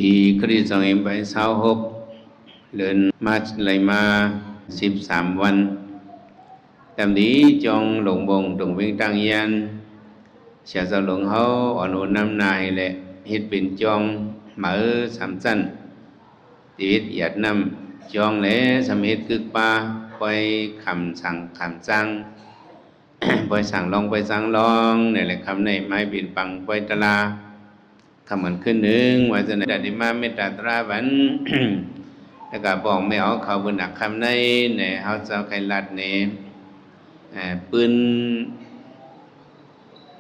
ปีคริสต์ศักราช26เดือนมาเลยมา13วันตามนี้จงหลงบงตรงวิ่งตั้งยันเสียสหลงเขาอ่อนอุ่นน้ำนายแหละเฮ็ดเป็นจองเหมือสามสั้นชีวิตหยัดน้ำจองแหละสำเฮ็ดกึกปลาไปคำสั่งคำสั่ง ไปสั่งลองไปสั่งลองนี่แหละคำในไม้บินปังไปตลาคำมันขึ้นหนึ่งว่าจะในดัดิมาเมตตาตราวัน แล้วก็บอกไม่เอาเขาบนหนักคำในเนี่ยเขาเจ้าไข่ลัดเนี่ยปืน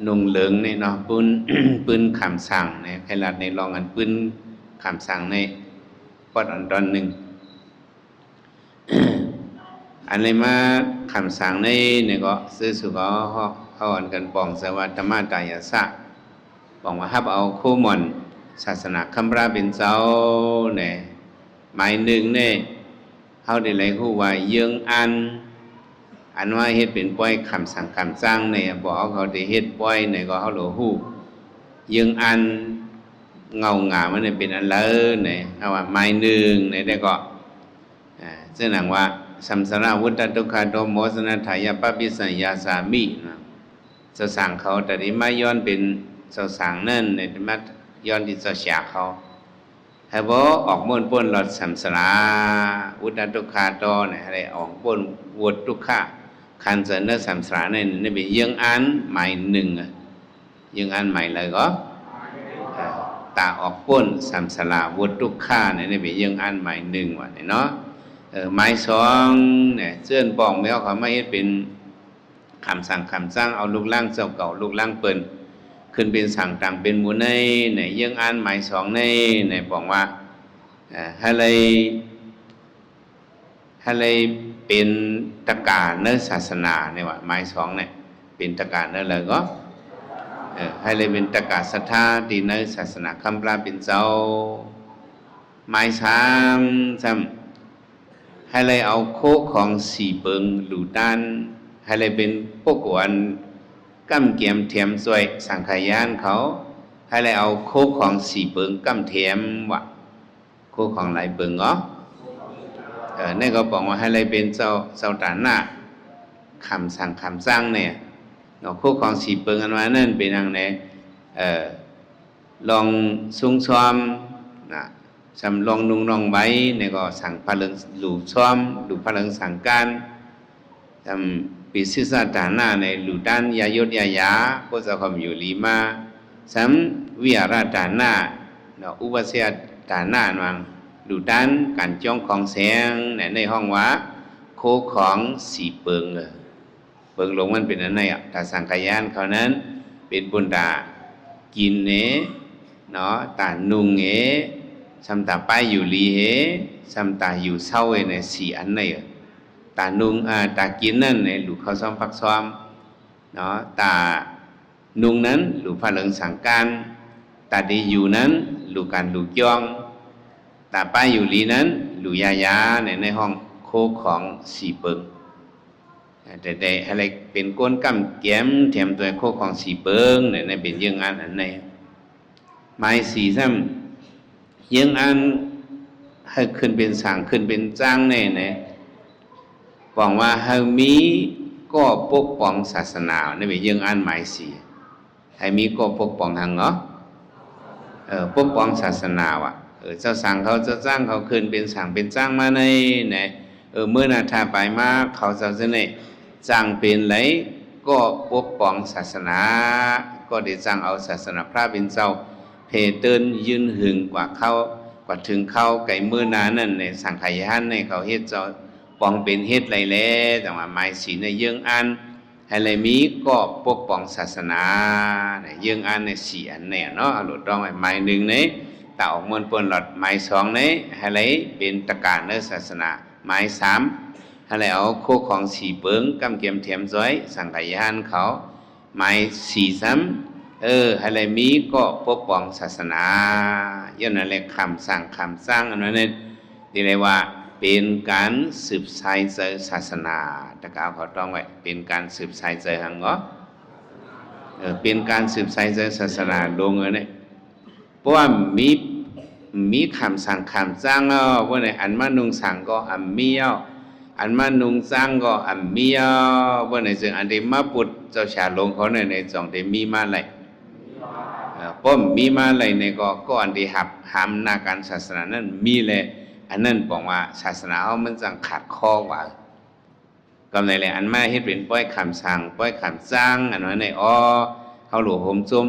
นุ่งเหลืองเนี่ยเนาะปืน ปืนคำสั่งเนี่ยไข่ลัดในลองอันปืนคำสั่งในปอดอันตอนหนึ่ง อันเลยมาคำสั่งในเนี่ยก็ซื้อสุก็เขาอ่อนกันปองสวัสดิ์ธรรมตายาสะบอกว่าฮับเอาคู่หม่อนศาสนาคัมราเป็นเจ้าเนี่ยหมายหนึ่งเนี่ยเขาได้เลยคู่ว่าเยืองอันว่าเฮ็ดเป็นป้อยคำสั่งคำสั่งเนี่ยบอกเขาได้เฮ็ดป้อยเนี่ยก็เขาหลวหูเยืองเงาหงามันเนี่ยเป็นอันเลอเนี่ยเอาว่าหมายหนึ่งเนี่ยได้ก็ซึ่งหนังว่าสัมสราวุตตทุกขาโตโมสนาทายาปปิสัญญาสามินะเจ้าสั่งเขาแต่ที่มาย้อนเป็นเจ้าสั่งนั่นในที่มาย้อนที่เจ้าฉากเขาให้บอกออกม้วนป้นหลอดสัมสราวุตตทุกขาโตเนี่ยอะไรออกป้นวุตทุกขาคันเสนอสัมสราเนี่ยนี่เป็นยังอันหมายหนึ่งยังอันหมายเลยก็ตาออกป้นสัมสราวุตทุกขาเนี่ยนี่เป็นยังอันหมายหนึ่งว่ะเนาะไม้สองเนี่ยเสื่อนปองไม่เอาเขาไม่เฮ็ดเป็นคำสั่งคำสั่งเอาลูกล่างเจ้าเก่าลูกล่างเปิ้นขึ้นเป็นสั่งต่างเป็นหมู่ในเนี่ยยังอ่านไม้สองในเนี่ยบอกว่าให้เลยเป็นตะการเนื้อศาสนาเนี่ยว่าไม้สองเนี่ยเป็นตะการเนื้อเลยก็ให้เลยเป็นตะการศรัทธาที่เนื้อศาสนาคำปลาเป็นเจ้าไม้สามซ้ำให้เลยเอาโคของสีเปิงหลูด้านให้เลยเป็นพวกกวนกั้มเกียมเทียมสวยสังขยานเขาให้เลยเอาโคของสีเปิงกั้มเทียมวะโคของหลายเปิงเหรอนี่ก็บอกว่าให้เลยเป็นเจ้าตาหน้าคำสั่งคำสร้างเนี่ยเนาะโคของสีเปิงอันว่านั่นเป็นอย่างไหนลองซุ้งซ้อมนะสำลองนุ่งนองไว้เนี่ยก็สั่งพลังหลู่ซ้อมหลู่พลังสั่งการทำปีศิษย์ฐานะในหลู่ด้านยายศยายาก็จะความอยู่ลีมาสำวิหารฐานะเนาะอุปเสยฐานะนางหลู่ด้านการจ้องของแสงในห้องว่าโคของสีเปิงเปิงลงมันเป็นอะไรอ่ะแต่สังขยานเขานั้นเป็นบุญตากินเนาะตานุ่งสัมตาป้ายอยู่ลีสัมตาอยู่เศร้าในสี่อันnàyตานุ่งตากินนั่นในหลูกเขาซ้อมพักซ้อมเนาะตานุ่งนั้นหลูกพลังสังการตาดีอยู่นั้นหลูกการหลูกย่องตาป้ายอยู่ลีนั้นหลูกยาในห้องโคของสีเปิงแต่อะไรเป็นก้นกำแก้มแถมตัวโคของสีเปิงในเป็นยังอันไหนไม้สีซ้ำยังอันให้ขึ้นเป็นสั่งขึ้นเป็นจ้างแน่เนี่ยบอกว่าให้มีก็ปกป้องศาสนาในเป็นยังอันหมายสีให้มีก็ปกป้องทางเนาะปกป้องศาสนาว่ะเจ้าสั่งเขาเจ้าจ้างเขาขึ้นเป็นสั่งเป็นจ้างมาในเนี่ยเมื่อนาทาไปมาเขาเจ้าเนี่ยจ้างเป็นไรก็ปกป้องศาสนาก็ได้จ้างเอาศาสนาพระเป็นเจ้าเพเตินยืนหึงกว่าถึงเข้าไก่มือนานั่นในสังขยานในเขาเฮ็ดเจ้าปองเป็นเฮ็ดไรแล้วแต่ว่าหมายสีในเยื่องอันให้เลยมีก็ปกป้องศาสนาในเยื่องอันในสี่อันเนี่ยเนาะหลุดต้องหมายหนึ่งในต่าออกมวลปนหลอดหมายสองในให้เลยเป็นตะการเนื้อศาสนาหมายสามให้เลยเอาโคของสีเปิงกำเกียมเทียมจ้อยสังขยานเขาหมายสี่ซ้ำให้เลยมีก็ปกป้องศาสนาย้อนนั่นแหละคำสั่งคำสร้างอันนั้นเนี่ยที่เรียกว่าเป็นการสืบสายเจอศาสนาตะกาวเขาต้องไว้เป็นการสืบสายเจอหังก็เป็นการสืบสายเจอศาสนาลงเนี่ยเพราะว่ามี มีคำสั่งคำจ้างเอาว่าในอันมานุงสั่งก็อันมีเอาอันมานุงจ้างก็อันมีเอาว่าในจึงอันที่มาปุดเจ้าชาลงเขาในจองที่มีมาเลยป้อมมีมาเลยในก็อันที่หับหามนาการศาสนานั้นมีเลยอันนั้นบอกว่าศาสนาเขามันจังขาดข้อกว่าก็ในเลยอันมาเฮ็ดเป็นป้อยคำสั่งป้อยคำจ้างอันนั้นในเขาหลวงห่มโจม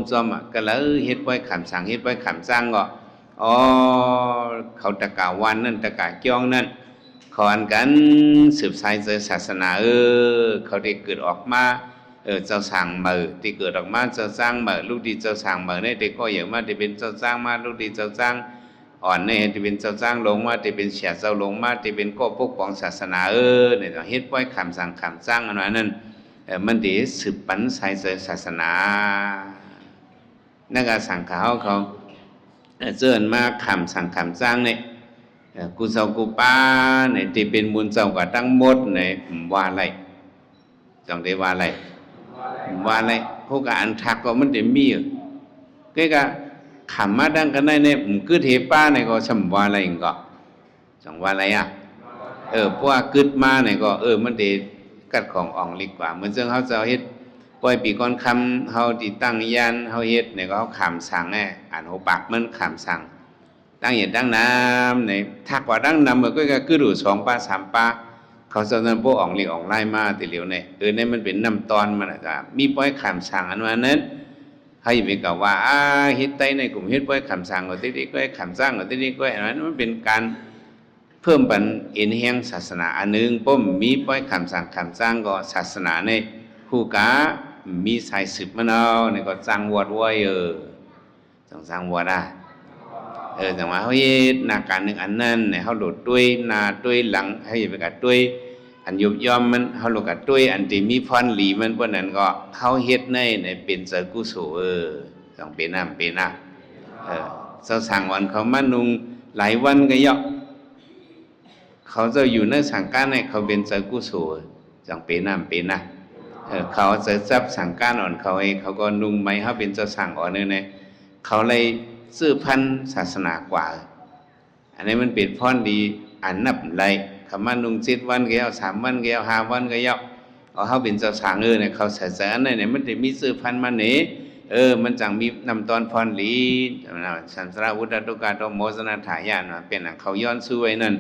ก็เลยเฮ็ดป้อยคำสั่งเฮ็ดป้อยคำจ้างก็เขาตะกาวันนั่นตะกาเกี้ยงนั่นเขาอันกันสืบสายศาสนาเขาได้เกิดออกมาเจ้าสร้างมือที่เกิดออกมาเจ้าสร้างมือลูกดีเจ้าสร้างมือเนี่ยเด็กก็อย่างมาที่เป็นเจ้าสร้างมาลูกดีเจ้าสร้างอ่อนเนี่ยที่เป็นเจ้าสร้างลงมาที่เป็นเสียเจ้าลงมาที่เป็นก็ปกป้องศาสนาเนี่ยเฮ็ดไว้คำสั่งคำสร้างอันนั้นมันดีสืบปันสายศาสนานักสังเขาเจิญมาคำสั่งคำสร้างเนี่ยกูเจ้ากูป้าเนี่ยที่เป็นมูลเจ้ากว่าทั้งหมดเนี่ยว่าอะไรจังได้ว่าอะไรพวกอันทักก็มันจะมีก็ขำมาดังกันได้เนี่ยกึศเทป้าเนี่ยก็สมว่าอะไรก็จังว่าอะไรพวกกึศมาเนี่ยก็มันเดกัดของอ่องลิกว่าเหมือนซึ่งเขาจะเฮ็ดปล่อยปีก่อนคำเขาติดตั้งยันเขาเฮ็ดเนี่ยก็เขาขำสั่งเนี่ยอ่านหัวปากมันขำสั่งตั้งเหตุตั้งน้ำเนี่ยทักว่าตั้งน้ำมันก็กึศดู2 ป้า 3 ป้าเขาจะนำพวกอ่องลิกอ่องไล่มาติเหลียวเนี่ยเนี่ยมันเป็นน้ำตอนมันอาจจะมีปล่อยขำสั่งอันนั้นเขาอย่าไปกล่าวว่าเฮ็ดไตในกลุ่มเฮ็ดปล่อยขำสั่งก็ติดก็ขำสั่งก็ติดก็อันนั้นมันเป็นการเพิ่มปันเอ็นแห่งศาสนาอันนึงป้มมีปล่อยคำสั่งคำสร้างก็ศาสนาในผู้กามีสายสืบมะนาวในก็จ้างวัดไว้ต้องสร้างวัดแต่ว่าเขาเฮ็ดนาการหนึ่งอันนั้นเนี่ยเขาโดดด้วยนาด้วยหลังให้ไปกับด้วยอันยุบย่อมมันเขาโดดกับด้วยอันที่มีพรหลีมันพวกนั้นก็เขาเฮ็ดในเป็นเสกุศลต้องเป็นน้ำเป็นน้ำเจ้าสั่งวันเขามานุงหลายวันก็ยอกเขาจะอยู่ในสังกัดเนี่ยเขาเป็นเสกุศลจังเป็นน้ำเป็นนะเขาจะจับสังกัดอ่อนเขาก็นุ่งไม้เขาเป็นเจ้าสั่งอ่อนเนี่ยเขาเลยซื้อพันศาสนากว่าอันนี้มันเป็นพรดีอันนับไรเขามานุ่ง7 วันก็เอา3 วันก็เอา5 วันก็เอาเขาเป็นเจ้าสั่งเนี่ยเขาใส่อันเนี่ยมันจะมีซื้อพันมาเนี่ยมันจังมีนำตอนพรดีสันสระวุฒตุกาโตโมสนาถายานเป็นเขาย้อนสู้ไว้นั่น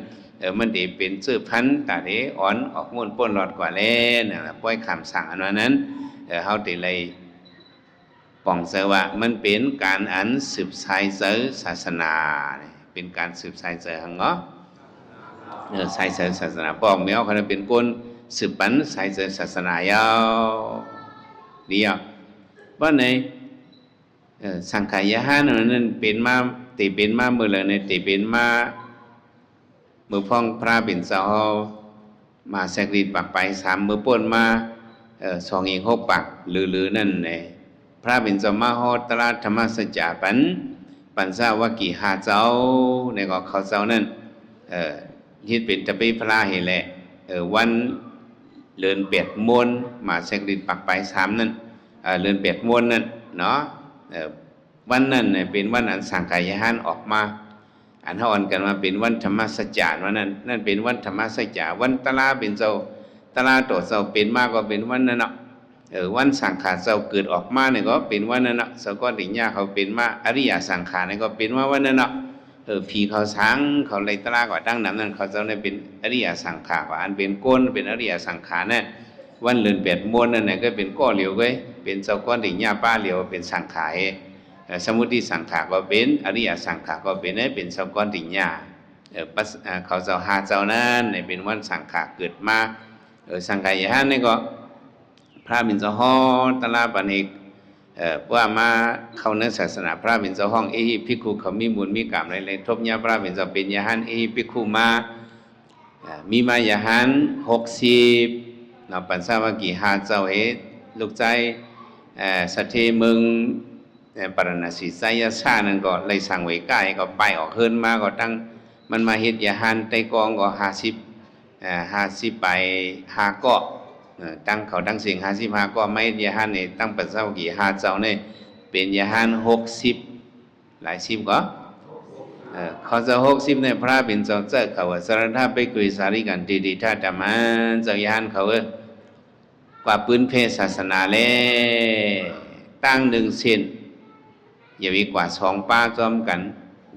มันได้เป็นซื้อพันตาเดอ่อนออกมุ่นป้นหลอดกว่าแล้วเนี่ยปล่อยคำสั่งอันนั้นเขาติเลยป้องเสว่ามันเป็นการอันสืบสายเสศาสนาเป็นการสืบสายเสหังเนาะสายเสศาสนาป้องแมวเขาเป็นก้นสืบปันสายเสศาสนายาวดีว่าในสังขายะนั้นเป็นมาติเป็นมาเมื่อไรในติเป็นมาเมื่อพ้องพระเป็นเจ้ามาแสกรีดปากไป3 มือป่นมา2 6 ปากหรือนั่นเนี่ยพระเป็นเจ้ามาฮอตราธรรมสัจจาปัญสาวกิหาเจ้าในก็เขาเจ้านั่นฮิตเป็นตะปีพระเห็นแหละวันเลือน8 มวนมาแสกรีดปากไป3นั่นเลือน8 มวนนั่นเนาะวันนั้นเนี่ยเป็นวันอันสังขายะออกมาอันเขาอ่อนกันมาเป็นวันธรรมสัจจาวันนั้นนั่นเป็นวันธรรมสัจจาวันตลาเป็นเจ้าตลาโตเจ้าเป็นมากก็เป็นวันนั้นเนาะวันสังขารเจ้าเกิดออกมาเนี่ยก็เป็นวันนั้นเนาะเจ้าก็ดิ่งยาเขาเป็นมาอริยสังขารเนี่ยก็เป็นวันนั้นเนาะผีเขาช้างเขาเลยตลาก็ตั้งน้ำนั้นเขาเจ้าเนี่ยเป็นอริยสังขารอันเป็นก้นเป็นอริยสังขารเนี่ยวันเลือน8 มวนนั่นเนี่ยก็เป็นก้อเหลียวไว้เป็นเจ้าก้อนดิ่งยาป้าเหลียวเป็นสังขารสมุติสังขารก็เป็นอริยสังขารก็เป็นสังกรติญญาเขาเจ้าหาเจ้านั้นเป็นวันสังขารเกิดมาสังขารยะนี่ก็พระบิณฑห้องตลาบันิกว่ามาเข้าในศาสนาพระบิณฑห้องเอหิภิกขุเขามีบุญมีกรรมอะไรทบญาพระบิณฑเป็นยะหันเอหิภิกขุมามีมายะหัน60ปัญสาวกิหาเจ้าลูกใจสัทเทมึงปรณสีไสยชานั่นก็เลยสั่งไว้ใกล้ก็ไปออกเฮินมาก็ตั้งมันมาเฮ็ดยาหันไตกองก็50ไป5 เกาะตั้งเขาตั้งเสียง55 เกาะไม่ยาหันนี่ตั้งปัสสาวะกี่5 เจ้านี่เป็นยาหัน60หลาย10ก็ ข้อจะ60เนี่ยพระเป็นเจ้าเจ้าเขาว่าสารธาไปกุยสาริกันดีๆถ้าจะมันเจ้ายานเขากว่าปืนเพศศาสนาเลยตั้ง1 เซนอย่าไปกว่า2 ป้าจอมกัน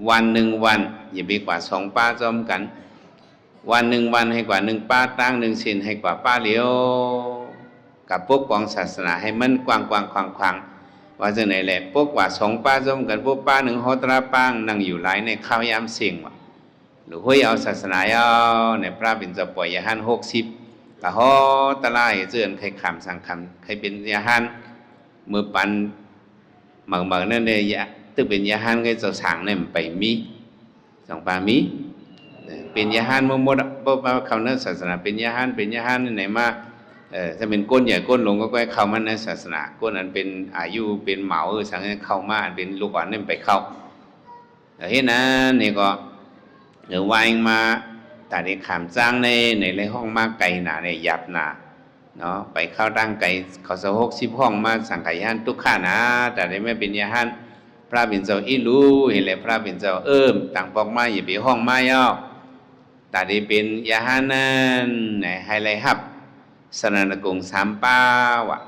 วัน1 วันอย่าไปกว่า2 ป้าจอมกันวัน1 วันให้กว่า1 ป้าตั้ง1 เซนให้กว่าป้าเหลียวกับปกป้องศาสนาให้มันกว้างๆขวางๆว่าจังไหนแหละปกว่า2 ป้าจอมกันพวกป้า1 โหตราป้างนั่งอยู่หลายในข้าวยามเสียงว่ะหรือห้วยเอาศาสนาเอาในพระเป็นจะปล่อยยาหัน60กะฮอตะไลเจือนใครขำสั่งคำใครเป็นยาหันมือปันเหมือนนั่นเลยตึกเป็นยาหันก็จะสั่งเนี่ยไปมี2 ปามีเป็นยาหันหมดเพราะว่าเขาเนี่ยศาสนาเป็นยาหันไหนมาถ้าเป็นก้นใหญ่ก้นลงก็เข้ามาในศาสนาก้นอันเป็นอายุเป็นเหมาสั่งให้เข้ามาอันเป็นลูกอ่อนนี่ไปเข้าเห็นนะนี่ก็หรือวายมาแต่ในขามจ้างในห้องมาไก่หนาในหยับหนาเนาะไปเข้าตั้งไก่เขาสะ60 ห้องมาสั่งไก่ย่านทุกข้านะแต่ได้ไม่เป็นยาหันพระเป็นเจ้าอีรู้เห็นเลยพระเป็นเจ้าต่างปอกมาอย่าไปห้องมาย่อแต่ได้เป็นยาหันนั่นไหนให้ไรฮับสนานกง3 ป้าวะ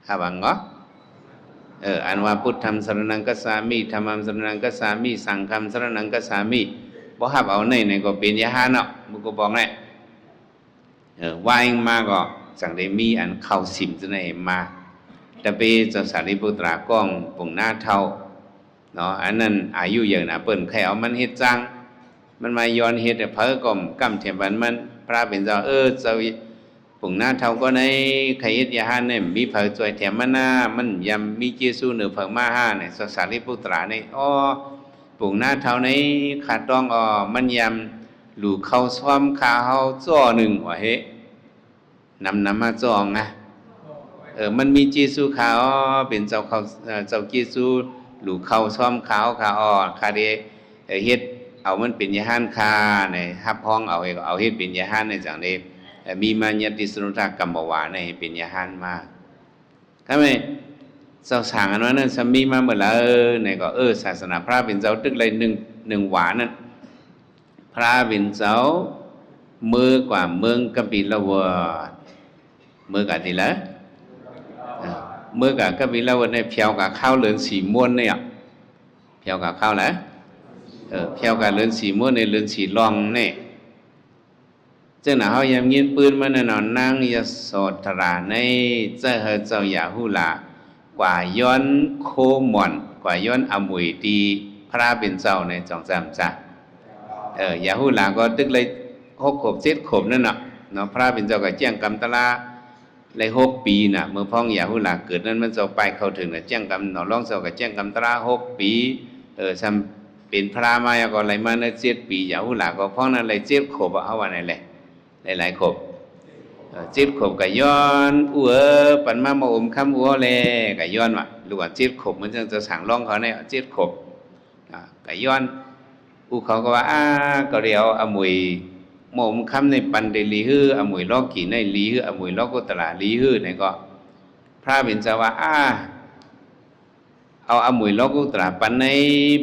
ฮับังเนาะอันว่าพุทธัมสรณังกัสสามิธัมมัมสรณังกัสสามิสังฆัมสรณังกัสสามิบ่ฮับเอาในก็เป็นยาหันเนาะมึงก็บอกแน่ว่าเองมาก็สั่งได้มีอันเข้าสิมจะไหนมาแต่ไปเจ้าสารีบุตรากล้องปุ่งหน้าเท่าเนาะอันนั้นอายุเยอะนะเปิ้นใครเอามันเฮ็ดจังมันมาย้อนเฮ็ดแต่เพ้อกลมกำเทียมมันพระเป็นเจ้าเจ้าปุ่งหน้าเท่าก็ในใครเฮ็ดยาหันเนี่ยมีเผาจอยแถมมันหน้ามันยำมีเจซูเหนือเผามาห้าเนี่ยสารีบุตราเนี่ยปุ่งหน้าเท่าในขาดต้องมันยำหลูเข้าซ้อมขาเฮาจ้อหนึ่งว่าเฮ้นำมาจ้องนะมันมีเจซูขาวเป็นเจ้าเขาเจ้าเจซูหลูเข้าซ้อมขาวขาคาเดเฮ็ดเอามันเป็นยาหันคาในฮับห้องเอาเฮ็ดเป็นยาหันในจังนี้มีมัญญติสนุทากรรมวาในเป็นยาหันมาทำไมเจ้าสางอันนั้นสามีมาเมื่อละในก็ศาสนาพระเป็นเจ้าตึกเลยหนึ่งหวานนั่นพระเป็นเจ้ามือกว่าเมืองกบิลวดมือกับทีละมือกับกบิลวดในเพียวกับข้าวเหลืองสีม่วนเนี่ยเพียวกับข้าวแล้วเพียวกับเหลืองสีม่วนในเหลืองสีรองเนี่ยเจ้าหน้าเขายำยินปืนมันนอนนั่งยโสธราในเจ้าเจ้าอย่าหูลากว่าย้อนโคหม่อนกว่าย้อนอมวยดีพระเป็นเจ้าในจองจำจ้ะอย่าหูลาก็ตึกเลย6 ขวบ7 ขวบนั่นน่ะเนาะพระเป็นเจ้าก็แจ้งกรรมตลาเลย6 ปีน่ะเมื่อพ้องอย่าหูลาเกิดนั้นมันจะไปเข้าถึงน่ะแจ้งกรรมเนาะร้องเจ้าก็แจ้งกรรมตลา6 ปีซ้ำเป็นพระมาก็อะไรมาใน7 ปีอย่าหูลาก็พ้องนั้นเลย7 ขวบเอาว่าไหนแหละหลายขบ7 ขบกับย้อนปันมาอมคำเลยกับย้อนว่ะหรือว่า7 ขบมันจะสั่งร้องเขาเนี่ย7 ขบกับย้อนเขาก็ว่าก็เรียวอมวยอมคำในปันเดลีฮืออมวยลอกกี่ในลีฮืออมวยลอกกุตลาลีฮือเนี่ยก็พระเป็นเจ้าว่าเอาอมวยลอกกุตลาปันใน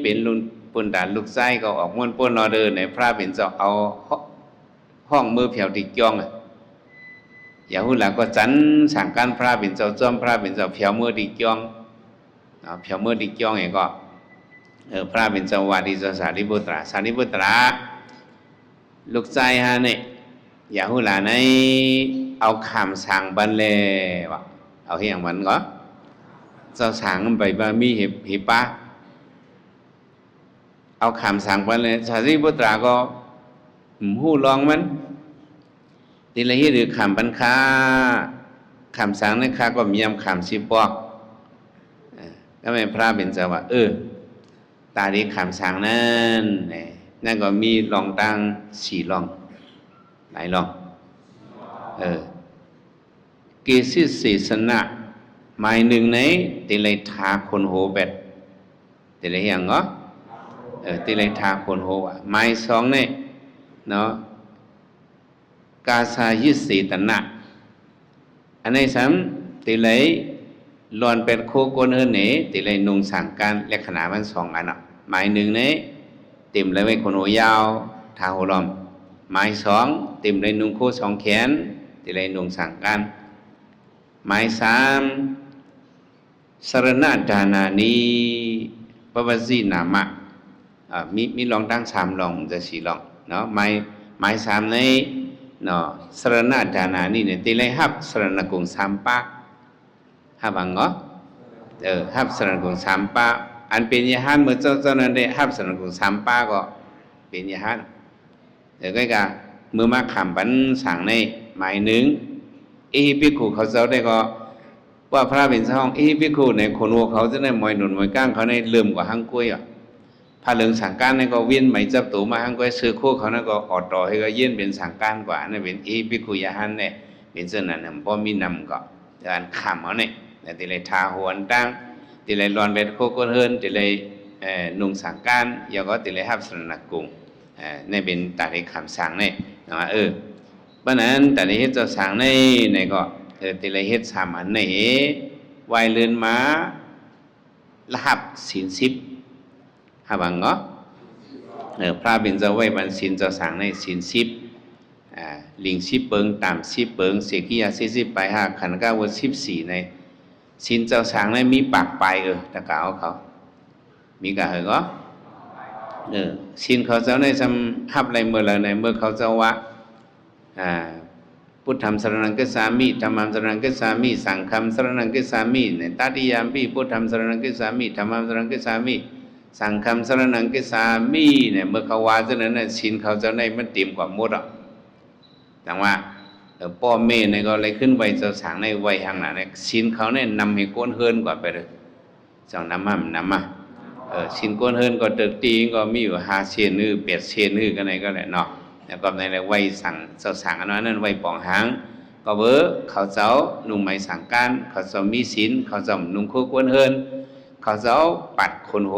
เป็นลุนปุ่นด่านลูกไส้ก็ออกม้วนป้นนอเดินในพระเป็นเจ้าเอาห้องมือเผียวติกยองอย่าหูหลังก็จันสั่งการพระเป็นเจ้าจอมพระเป็นเจ้าเผียวมือติกยองเผียวมือติกยองเองก็พระเป็นเจ้าวาดีเจ้าสารีบุตราลูกใจฮะเนี่ยอย่าหูหลังในเอาคำสั่งบันเลยวะเอาเฮียงมันก็เจ้าสั่งไปบามีหิปะเอาคำสั่งบันเลสารีบุตราก็หูลองมันทีละที่หรือคำบันค้าคำสั่งนั่นค้าก็มีคำสิบบอกก็ไม่พระเป็นเจ้าว่าตาดีคำสั่งนั่นก็มีลองตั้ง4 ลองหลายลองเกศิศีสนะหมายหนึ่งในทีละทาคนโหเบ็ดทีละอย่างก็ทีละทาคนโหว่ะหมาย2เนี่ยเนาะกาสายิสีตนะอันนี้3ติเลยลอนเป็นโคโกนเฮเนติเลยนุงสั่งการลักษณะมัน2อันหมายหนึ่งเนี่ยติ ต็มเลยไว้คนหัวยาวทาหัวล้อมหมายสองเต็มเลยนุ่งโค้สองแขนติเลยนุ่งสังกันหมายสามสรณดานานีปวสีนามะมีลองตั้งสามลองจะสี่ลองเนาะหมายสามในเนาะสรณดานานีเนี่ยติเลยฮับสรณกุงสามปะฮับังเนาะฮับสรณกุงสามปะอันเป็นยาหันเมื่อเจ้านั้นได้ฮับสรณกุงสามปะก็เป็นยาหันก็กะเมื่อมาขำปันสั่งในหมายหนึ่งภิกขุเขาเจ้าได้ก็ว่าพระเป็นช่องภิกขุในคนวัวเขาจะได้มวยหนุนมวยก้างเขาในเลื่อมกว่าหั่งกุ้ยอ่ะพระเหลืองสังการในก็เวียนไหมจับตัวมาหั่งกุ้ยซื้อคู่เขานั่นก็อดต่อให้ก็เย็นเป็นสังการกว่านั่นเป็นภิกขุยาหันเนี่ยเป็นเส้นนั้นพอมีนำก็การขำเขาเนี่ยแต่ทีไรทาหัวตั้งทีไรรอนเล็ดโคก้นเฮินทีไรนุ่งสังการยังก็ทีไรฮับสนกุงนี่เป็นตัดให้คำสั่งเนี่ยนะเพราะนั้นตัดให้เฮ็ดเจ้าสั่งในก็ติเลยเฮ็ดสามอันในวายเลือนม้าละหับศีลสิบหับังเนาะพระเป็นเจ้าไว้บันศีลเจ้าสั่งในศีลสิบลิงสิบเปิงตามสิบเปิงเสกียาสิบไปห้าขันธ์ก้าว14ในศีลเจ้าสั่งในมีปากไปตะกาวเขามีกะเหรอศีลเขาเจ้าในทำฮับอะไรเมื่อไรในเมื่อเขาเจ้าว่าพุทธัมสรณังกัสสามิธัมมัมสรณังกัสสามิสังฆัมสรณังกัสสามิเนี่ยตติยามปิพุทธัมสรณังกัสสามิธัมมัมสรณังกัสสามิสังฆัมสรณังกัสสามิเนี่ยเมื่อเขาว่าเจ้านั้นศีลเขาเจ้าในมันเต็มกว่าหมดอ่ะแต่ว่าพ่อแม่เนี่ยก็เลยขึ้นไว้เจ้าสั่งในไว้ห่างหน้าเนี่ยศีลเขาเนี่ยนำให้ก้นเฮินกว่าไปเลยเจ้านำมาศีลก้นเฮินก็ตึกตีก็มีอยู่5 เซนหรือ8 เซนหรือกันไหนก็แหละเนาะแล้วก็ในไว้สั่งเจ้าสั่งอันนั้นไว้ปองหางก็เบอเขาเจ้านุ่งไหมสั่งการเขาเจ้ามีศีลเขาเจ้านุ่งโคก้นเฮินเขาเจ้าปัดคนโห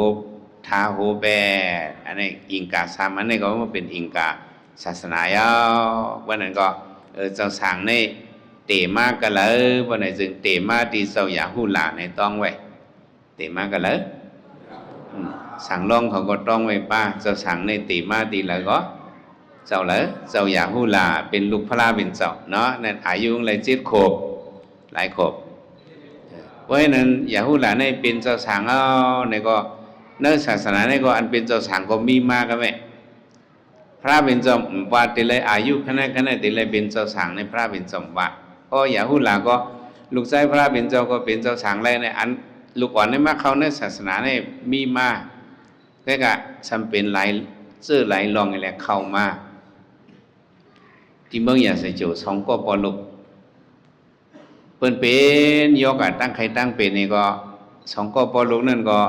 ทาโหแบอันนี้อิงกาสามอันนี้ก็มาเป็นอิงกาศาสนายาววันนั้นก็เจ้าสั่งในเตมากันเลยวันไหนจึงเตมาตีเจ้าอย่าหูหลาในต้องไว้เตมากันเลยสั่งลองเขาก็ต้องไว้ป้าเจ้าสั่งในเตมาตีแล้วก็เจ้าเลยเจ้าอย่าหูหลาเป็นลูกพระเป็นเจ้าเนาะนั่นอายุอะไร7 ขวบหลายขวบเพราะฉะนั้นอย่าหูหลาในเป็นเจ้าสั่งในก็เนื้อศาสนาในก็อันเป็นเจ้าสั่งก็มีมากกันไหมพระเป็นเจ้าว่าติเลยอายุขนาดติเลยเป็นเจ้าสั่งในพระเป็นเจ้าว่าเพราะอย่าหูหลาก็ลูกชายพระเป็นเจ้าก็เป็นเจ้าสั่งอะไรในอันลูกอ่อนในมาเขาในศาสนาในมีมาแค่กะจำเป็นหลายชื่อหลายลองอะไรเข้ามาที่เมืองอย่าใส่โจสองก็ปอลุกเปิ้นเป็นยกตั้งใครตั้งเป็นนี่ก็สองก็ปอลุกนั่นก็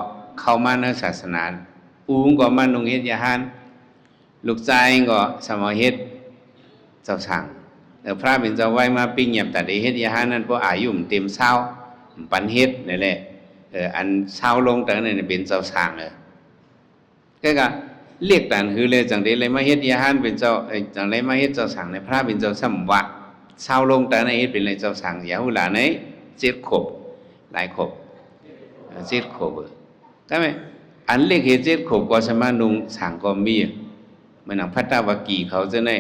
เข้ามาในศาสนาก็มานุงเฮ็ดยาหันลูกชายก็สมเฮ็ดเจ้าสั่งพระเป็นเจ้าไว้มาปิ้งเงียบแต่ได้เฮ็ดยาหันนั่นเพราะอายุมันเต็มเศร้าปันเฮ็ดนี่แหละอันเศร้าลงแต่นั่นเป็นเจ้าสั่งก็เรียกแต่คือเลยจังได้เลยมาเฮ็ดยาหันเป็นเจ้าจังได้มาเฮ็ดเจ้าสั่งในพระเป็นเจ้าสัมวะเศร้าลงแต่ในเฮ็ดเป็นเลยเจ้าสั่งอย่าหูหลาใน7 ขวบหลายขวบ7 ขวบก็ไหมอันเรียกเฮ็ด7 ขวบก็สมานุงสั่งก็มีมันหนังพัตตาวกีเขาจะได้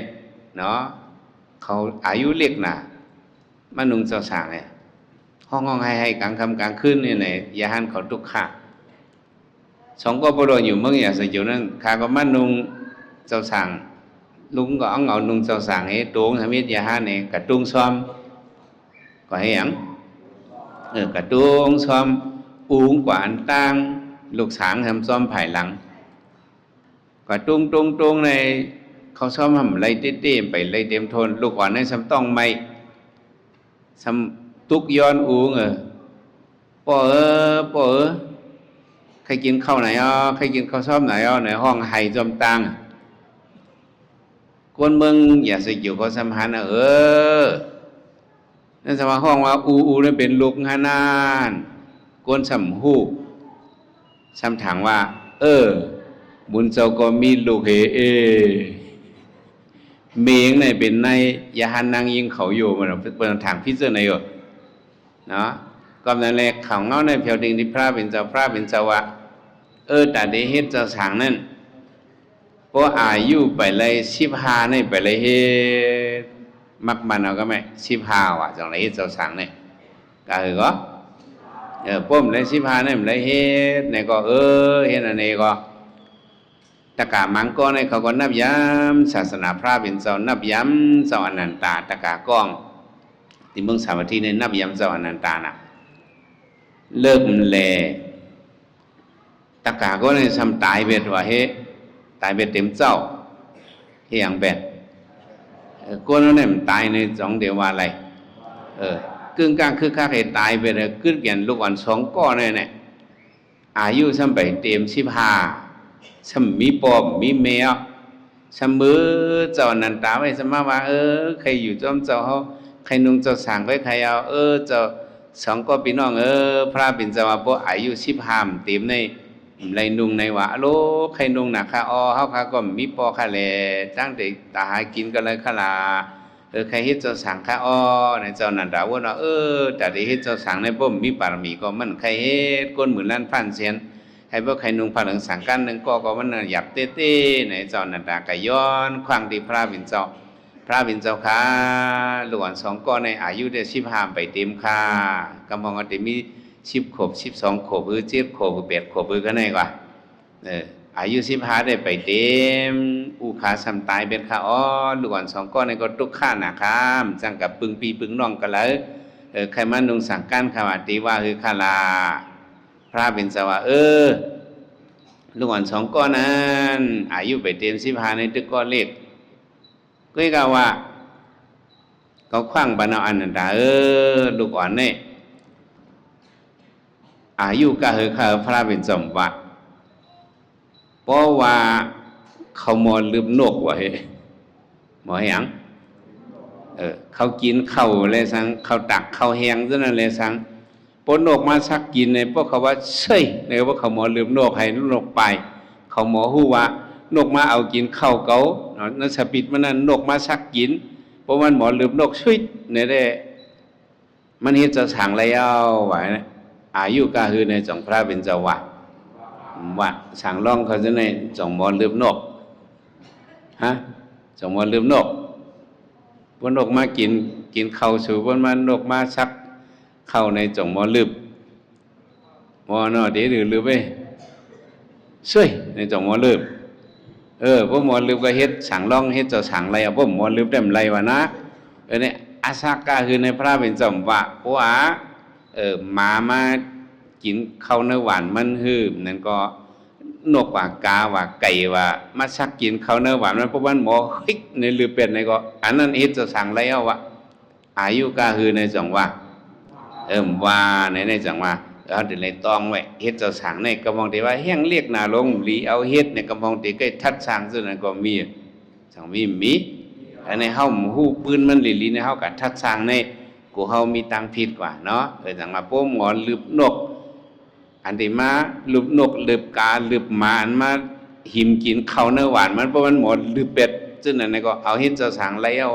เนาะเขาอายุเล็กหนามานุงเจ้าสั่งเนี่ยห้องให้กลางค่ำกลางคืนนี่ไหนยาหันเขาทุกข์สองก็พอโดนอยู่เมื่ออย่างสยุนั้นข้าก็มานุงเจ้าสั่งลุงก็เอาเงานุงเจ้าสั่งให้ตวงทำให้ยาหันเนี่ยกระตุ้งซ้อมก็ให้ยังกระตุ้งซ้อมอุ้งกว่าอันตั้งลูกสางทำซ้อมภายหลังกระตุ้งในเขาซ้อมทำไรเต้ๆไปไรเต็มทนลูกอ่อนในซ้ำต้องไม่ซ้ำตุกย้อนอุ้งป่อใครกินข้าวไหนใครกินข้าวซ้อมไหนในห้องไห้จอมตังคนเมืองอย่าใส่เกี่ยวกับสัมพันธ์นั่นสมาห้องว่าอูนั่นเป็นลูกงานานคนสัมหูสัมถังว่าบุญเจ้าก็มีลูกเมียงในเป็นในยาหันนางยิงเขาอยู่มันเป็นทางพิจารณาเนาะก็นั่นแหละเขาเงาในเพียวดิ่งที่พระเป็นเจ้าว่าแต่ได้เฮ็ดเจ้าสางนั่น เพราะอายุไปเลย15นี่ไปเลยเฮ็ดมักมันเอาก็ไม่15ว่ะจังไรเฮ็ดเจ้าสังเนี่ยก็คือก็ป้มเลย15นี่มันเลยเฮ็ดเนี่ยก็เฮ็ดอันนี้ก็ตะกามังก็ในเขาก็นับย้ำศาสนาพระเป็นเจ้านับย้ำเจ้าอนันตาตะกาก้องที่เมืองสาวัตถีในนับย้ำเจ้าอนันตาน่ะเลิกมันแลตะกาก็ในทำตายเบ็ดว่าเฮตายเบ็ดเต็มเจ้าเฮียงเบ็ดก็นั่นเนี่ยมันตายในสองเดียวว่าอะไรกึ่งกลางคือข้าให้ตายไปเลยกึ่งเปลี่ยนลูกอ่อน2ก้อนเนี่ยอายุซ้ำไปเต็ม15ซ้ำมีปอบมีแมวซ้ำมือเจ้านันตาไว้สมาว่าใครอยู่จอมเจ้าเขาใครนุ่งเจ้าสั่งไว้ใครเอาเจ้า2ก้อนพี่น้องพระเป็นเจ้าว่าบ่อายุ15เต็มในไรนุ่งในว่าโลใครนุ่งหนักค่ะเฮาค่ะก็มีปอค่ะแลตั้งแต่ตาหากินก็เลยค่ะลาใครเฮ็ดเจ้าสังฆะในเจ้านันดาว่าแต่ที่เฮ็ดเจ้าสังในบ่มีบารมีก็มันใครเฮ็ดก้นหมื่นล้านพันเสียนให้บ่ใครนุ่งผ้าเหลืองสังกันนึงก็มันหยับเต้ๆในเจ้านันดาก็ย้อนครั้งที่พระเป็นเจ้าค่ะหลวง2ก้อนในอายุได้15ไปเต็มค่ะกำมองว่าได้มี10ขวบ12ขวบหรือ7ขวบหรือ8ขวบก็ได้กว่าอายุ15ได้ไปเต็มอุขาซ้ำตายเป็นค่ะลูกอ่อน2ก้อนในก็ตุกข้าหนาคามจังกับปึงปีปึงน้องกันเลยใครมานุ่งสังกันขวาตีว่าคือคาลาพระเป็นสว่าลูกอ่อน2ก้อนนั้นอายุไปเต็ม15ในตึกก้อนเล็กก็กล่าวว่าเขาคว้างบรรณาอันนั้นลูกอ่อนเนี่ยอายุก็คือข้าพระเป็นสมบัติเพราะว่าเขามอลืมนกว่าหมอหยังเขากินข้าวเลยสังเขาตักข้าวแห้งซะนั่นเลยสังปนนกมาสักกินในพวกเขาว่าเช่ยในว่าเขาหมอลืมนกให้นกไปเขาหมอฮู้ว่านกมาเอากินข้าวเกานั่นสปิดมันนั่นนกมาสักกินเพราะมันหมอลืมนกช่วยเนี่ยได้มันเฮ็ดจะสั่งแล้วว่าอายุก็คือในจงพระเป็นเจ้าว่าสั่งร้องเขาจะในจงมอลืมนกจงมอลืมนกบนนกมากินข้าวสู่บนมันนกมาชักเข้าในจงมอลืมมอนอเดี๋ยวลืมไปช่วยในจงมอลืมพวกมอลืมก็เฮ็ดสั่งร้องเฮ็ดเจ้าสั่งอะไรพวกมอลืมได้ไรวะนะเนี่ยอาสากาคือในพระเป็นเจ้าว่าเพราะว่าหมากินข้าวเนื้อหวานมันหืมนั่นก็นกว่ากาว่าไก่ว่ามาชักกินข้าวเนื้อหวานมันเพราะว่าหมอฮิกในลือเป็ดในก็อันนั้นเฮ็ดจะสั่งไรเอาวะอายุก็คือในจังว่าว่าในจังว่าเอาเดี๋ยวในตองไว้เฮ็ดจะสั่งในกำมองที่ว่าแห้งเรียกนาลงหลีเอาเฮ็ดในกำมองที่ใกล้ทัดสั่งซึ่งนั้นก็มีจังมีอันในเฮาฮู้ปืนมันหลีในเฮากับทัดสั่งในกูเฮามีตังผิดกว่าเนาะจังว่าโป้หมอลืบนกอันที่มาลืบนกลืบกาลืบหมาอันมาหิมกินข้าวเนื้อหวานมันเพราะมันหมอลืบเป็ดซึ่งนั่นก็เอาเฮ็ดเจ้าสังไรเอา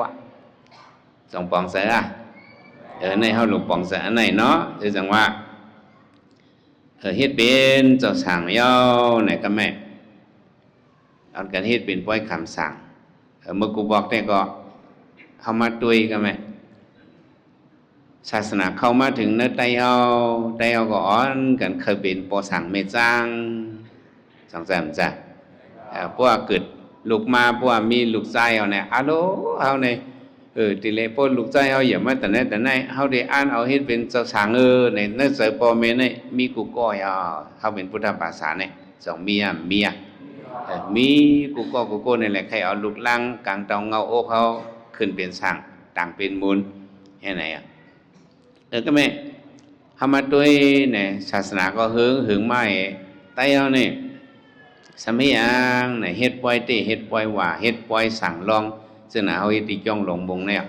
สองปองเสือในเฮาหลวงปองเสืออันไหนเนาะจังว่าเฮ็ดเป็นเจ้าสังยาวไหนก็แม่เอากันเฮ็ดเป็นป้อยคำสั่งเมื่อกูบอกได้ก็เฮามาตุยก็แม่ศาสนาเข้ามาถึงเนื้อไตเอาก็อ้อนกันเคยเป็นปอสังเมจ้างสองแสนจ้ะพวกเกิดลูกมาพวกมีลูกใจเอาเนี่ยอะโลเอาเนี่ยติเลพวกลูกใจเอาอย่ามาแต่ไหนเอาได้อ่านเอาเฮ็ดเป็นเจ้าสังในเนื้อเสยปอเมเนี่ยมีกูก้อยเขาเป็นพุทธภาษาเนี่ยสองเมียมีกูก้นี่แหละใครเอาลูกลังกลางเตาเงาโอ้เขาขึ้นเป็นสังต่างเป็นมูลแค่ไหนก็ไม่ทำมาด้วยเนี่ยศาสนาก็หึงไม่ไต้เอาเนี่ยสมัยยังเนี่ยเฮ็ดปล่อยเฮ็ดปล่อยว่าเฮ็ดปล่อยสั่งลองซึ่งน่ะเขาเฮ็ดติจ้องหลงบงเนี่ย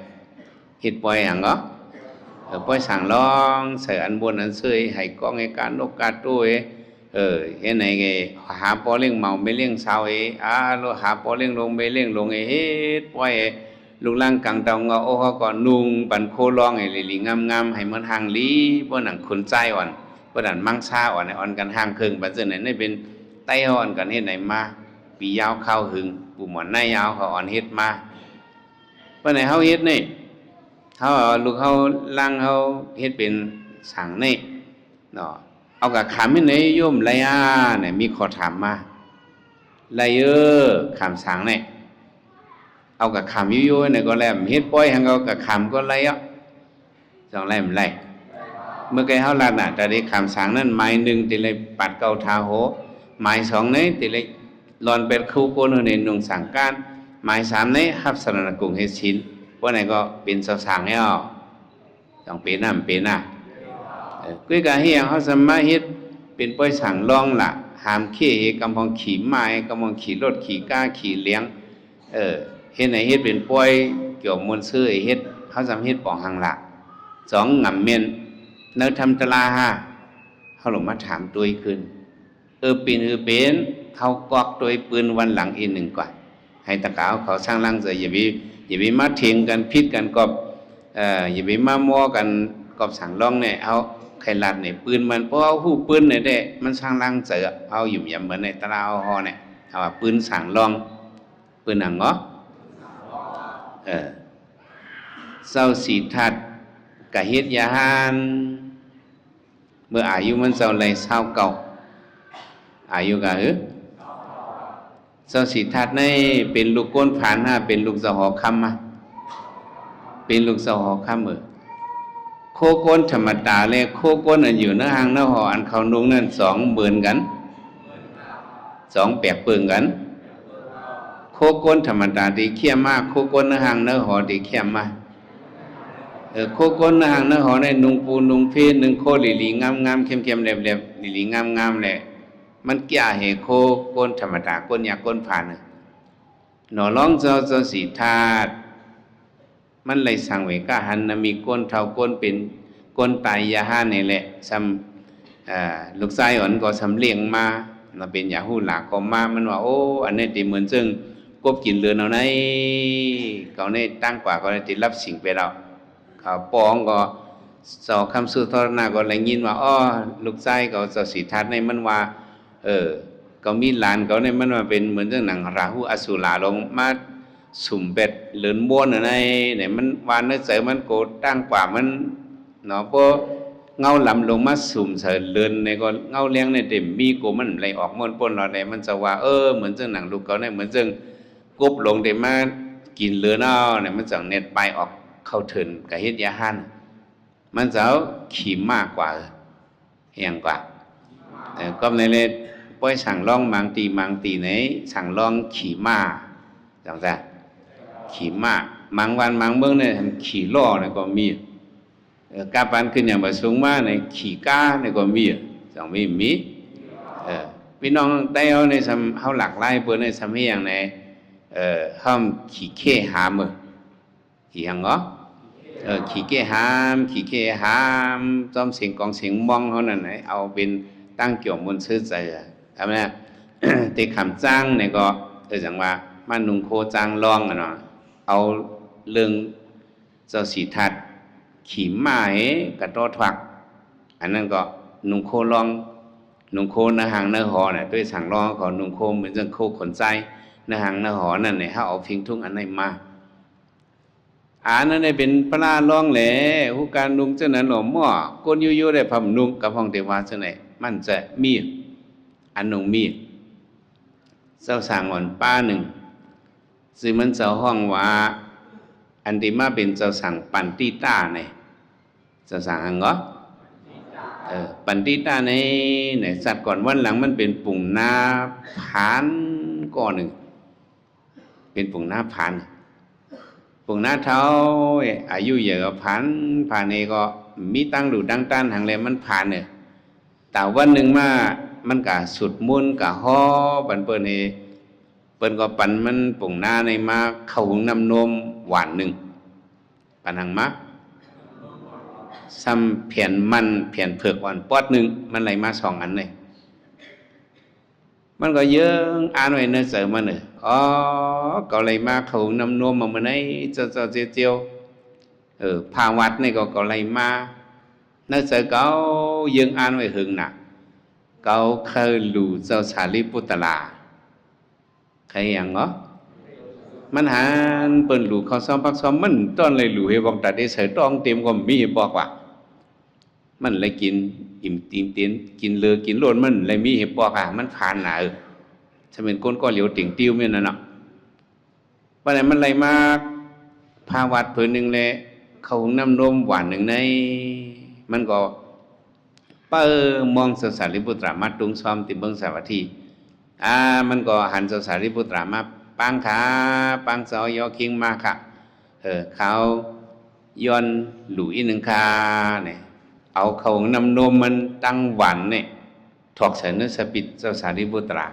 เฮ็ดปล่อยอย่างก็ปล่อยสั่งลองใส่อันบนอันเสยให้กองให้การนกกาตุ้ยเฮ็ดไหนไงหาปอเลี้ยงเมาไม่เลี้ยงสาวเราหาปอเลี้ยงลงไม่เลี้ยงลงเฮ็ดปล่อยลูกล่างกลางเตาเงาโอ้เขาก่อนนุ่งปันโคลองไอ้ลีงามให้มันห่างลีพวกหนังขุนใจอ่อนพวกนั้นมังซาอ่อนกันห่างครึ่งปัจจุบันนี่เป็นไต้อ่อนกันเฮ็ดไหนมา ปียาวเข้าหึงปูหมอนในยาวเขาอ่อนเฮ็ดมาเมื่อไหร่เฮาเฮ็ดนี่เขาลูกเขาล่างเขาเฮ็ดเป็นสังนี่เนาะเอากับคำที่ไหนโยมไรเนี่ยมีขอถามมาไรคำสังเนี่ยเอากับคำยุ่ยๆเนี่ยก็แล้วเฮ็ดป้อยหังเอากับคำก็ไรสองไรมันไรเมื่อไกเขาลัดน่ะแต่ได้คำสังนั้นไม้หนึ่งติเลยปัดเกาทาโหไม้สองนี้ติเลยลอนเป็ดคู่โกนในนุ่งสังการไม้สามนี้ฮับสรณกุงเฮ็ดชิ้นว่าไหนก็เป็นสาวสังให้เอาต้องเป็นน้ำเป็นน่ะกุยกะเฮียเขาสมาเฮ็ดเป็นป้อยสังรองล่ะหามขี้กำพองขี่ไม้กำพองขี่รถขี่ก้าขี่เลี้ยงเฮ็ดไหนเฮ็ดเป็นป้อยเกี่ยวมวลซื้อเฮ็ดเขาสำเฮ็ดปองหังละสองงำเมียนเนื้อทำตลาฮะเขาหลงมาถามตัวขึ้นเป็นเขากอกตัวปืนวันหลังอีกหนึ่งก่อนให้ตะกาวเขาสร้างร่างเสียอย่าไปมาเถียงกันพิษกันกอบอย่าไปมามัวกันกอบสั่งร่องเนี่ยเอาใครลัดเนี่ยปืนมันเพราะเอาหูปืนเนี่ยได้มันสร้างร่างเสียเอาหยุ่มยำเหมือนในตลาดฮอเนี่ยเอาว่าปืนสั่งร่องปืนหนังเงาะเศร้าสีทัดกะเฮ็ดยาหานเมื่ออายุมันเศร้าไรเศร้าเก่าอายุกะเศร้าสีทัดในเป็นลูกก้นผ่านเป็นลูกสหอคำมาเป็นลูกสหอคำโคก้นธรรมดาเลยโคก้นอยู่เนื้อหางเนื้อหออันเขานุ่งนั่น20,000กัน2แปลกเปิงกันโคก้นธรรมดาดีเขี้ยมากโคก้นเนื้อหางเนื้อหอดีเขี้ยมมากโคก้นเนื้อหางเนื้อหอในนุ่งปูนุ่งเพศ1โคหลีงามๆเข้มๆแหลมๆหลีงามๆแหละมันแก่เหโคก้นธรรมดาก้นยาก้นผ่านหนอร้องเจ้าสีธาตุมันเลยสั่งไว้ก้าหันนะมีก้นเท่าก้นเป็นก้นตายยาห้านี่แหละซ้ำลูกชายอ่อนก็สำเลียงมาเราเป็นยาหูหลากก็มามันว่าโอ้อันนี้ติเหมือนซึ่งกบกินเรือนเอาไหนเขาในตั้งกว่าก็ได้ติรับสิ่งไปเราเขาปองก็สอคำสุทรนาก็เลยยินว่าอ้อลูกชายเขาจะสีทัดในมันว่าก็มีหลานเขาในมันว่าเป็นเหมือนเรื่องหนังราหูอสุราลงมาสุ่มเป็ดเลือนบ้วนอะไรเนี่ยมันวานเนื้อเสือมันโกตั้งกว่ามันเนาะพอเงาลำลงมาสุ่มเสือเลือนในก็เงาเลี้ยงในเต็มมีโกมันไหลออกม้วนป้นเราเนี่ยมันจะว่าเหมือนเรื่องหนังลูกเขาเนี่ยเหมือนเรื่องกบลงเต็มมากินเลือนเอาเนี่ยมันจะเน็ตไปออกเข้าถึงกับเฮ็ดยาหันมันจะขี่มากกว่าเฮียงกว่าก็ในเลยป้อยสั่งล่องมังตีไหนสั่งล่องขี่ม้าจังซะขี่ม้ามังวันมังเบิ้งเนี่ยขี่ล้อเนี่ยก็มีกาปันขึ้นอย่างแบบสูงมากในขี่ก้าเนี่ยก็มีจังมีพี่น้องได้เอาในสำเขาหลักไล่เปิดในสำเฮียงในห้ามขี่เข่หามขี่หังเหรอขี่เข่หามจอมเสียงกองเสียงมองเขานั่นไหนเอาเป็นตั้งเกี่ยวมนซื้อใจทำไมตีคำจ้างเนี่ยก็จังว่ามันนุ่งโคจ้างล่องเนาะเอาเรื่องเจ้าสีทัดขี่ม้าให้กระโดดถักอันนั้นก็นุ่งโคล่องนุ่งโคเนื้อหางเนื้อหอเนี่ยด้วยสั่งล่องก็นุ่งโคเหมือนเรื่องโคขนใจเนื้อหางเนื้อหอนั่นเนี่ยถ้าเอาพิงทุ่งอันไหนมานั้นได้เป็นปลาล่องแหล่ผู้การนุ่งเจ้านั้นหล่อหม้อก้นยุ่ยๆได้พำนุ่งกับห้องเทวาเจ้าไหนมันจะมีอันนุ่งมีเจ้าสั่งอ่อนป้าหนึ่งซึ่งมันเจ้าห้องว่าอันที่มาเป็นเจ้าสั่งปันติต้าเนี่ยเจ้าสั่งอังก็ปันติต้าในสัตว์ก่อนวันหลังมันเป็นปุ่งหน้าผานก้อนหนึ่งเป็นปุ่งหน้าผานปุ่งหน้าเท้าอายุเยอะผานเองก็มีตั้งดูดังต้านทางเลยมันผานเนี่ยแต่วันหนึ่งมามันกะสุดมุนกะฮ้อปันเปิ้นก็ปันมันปุ่งหน้าในมาเข้าหุงน้ำนมหวานหนึ่งปันหังมาซ้ำเพียนมันเพียนเผือกหวานปอดหนึ่งมันไหลมา2 อันเลยมันก็เยอะอ่านไว้เนื้อเสือมันเลยก็ไหลมาเข้าหุงน้ำนมมาเมื่อไหร่เจียวพาวัดนี่ก็ไหลมาเนื้อเสือก็ยังอ่านไว้หึงหนักเขาเคยรู้เจ้าสารีปุตตรา ยอย่างเหรอมันหานเปิ้นหลูเขาซ้อมพักซ้อมมันต้อนเลยหลูให้บอกตัดได้ใส่ต้องเต็มก็มีบอกว่ามันเลยกินอิ่มตีมเตียนกินเลอกินโลนมันเลยมีเห็บบอกอ่ะมันผ่านหนาถ้าเป็นก้นก็เหลียวติ่งติ้วเม่นน่ะเนาะวันไหนมันเลยมาพาวัดเพิ่นนึงเลยเขาน้ำนมหวานหนึ่งในมันก็เปิ้มองสารีบุตรมาตุงซ้อมติเบิ่งสาวัตถีมันก็หันสารีบุตรมาปังขาปังเสายอคิงมาค่ะเขาย้อนหลุยหนึ่งคาเนี่ยเอาเขานำนมมันตั้งหวันเนี่ยถอกใส่เนื้อสปิดเจ้าสารีบุตรา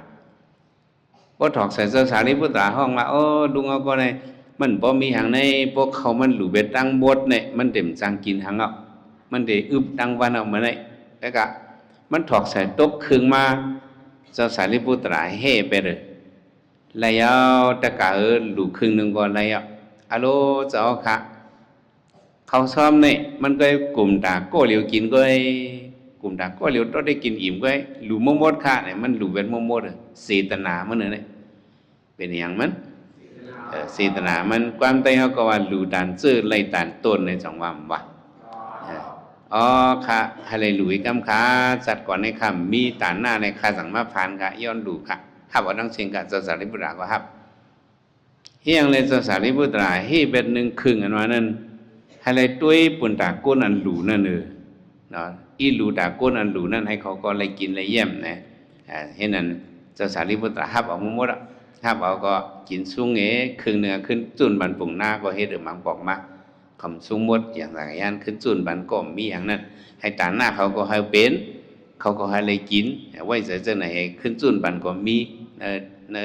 พอถอกใส่เจ้าสารีบุตราห้องว่าโอ้ดุงเอาก็เลยมันพอมีหางในพวกเขามันหลุเบ็ดตั้งบดเนี่ยมันเต็มจังกินหางเอามันเดอึบตั้งวันเอามาเนี่ยแล้วก็มันถอกใส่ตกครึ่งมาเจ้าสารีบุตราเฮ่ไปเลยแล้วตะกะหลุครึ่งหนึ่งก่อนแล้วอะโลเจ้าค่ะเขาซ้อมเนี่ยมันก็กลุ่มตาโก้เหลียวกินก็กลุ่มตาโก้เหลียวต้องได้กินอิ่มก็หลุมมดค่ะเนี่ยมันหลุเป็นมดเสตนามันเนี่ยเป็นอย่างมันเสตนามันความใจเขาก็ว่าหลุดานซื่อไล่ตานต้นในจังหวะว่าอ๋อค่ะอะไรหลุยกำขาจัดก่อนในคำมีตานหน้าในคาสังมาพานค่ะย้อนหลุค่ะฮับเอาทั้งสิ่งกับเจ้าสารีบุตรก็ฮับเฮียงเลยเจ้าสารีบุตรเฮีเป็นหนึ่งครึ่งอันว่านั้นให้เลยตุ้ยปุ่นตาก้นอันหลูนั่นเนาะอีหลูตาก้นอันหลูนั่นให้เขาก็เลยกินเลยเยี่ยมนะเห็นนั้นเจ้าสารีบุตรฮับเอาหมดฮับเอาก็กินซุ้งครึ่งเนื้อขึ้นจุนบันปุ่งหน้าก็เฮ็ดหรือมังบอกมาคำซุ้งหมดอย่างไรย่านขึ้นจุนบันก็มีอย่างนั้นให้ตาหน้าเขาก็ให้เป็นเขาก็ให้เลยกินไว้เจอไหนขึ้นจุนบันก็มีใน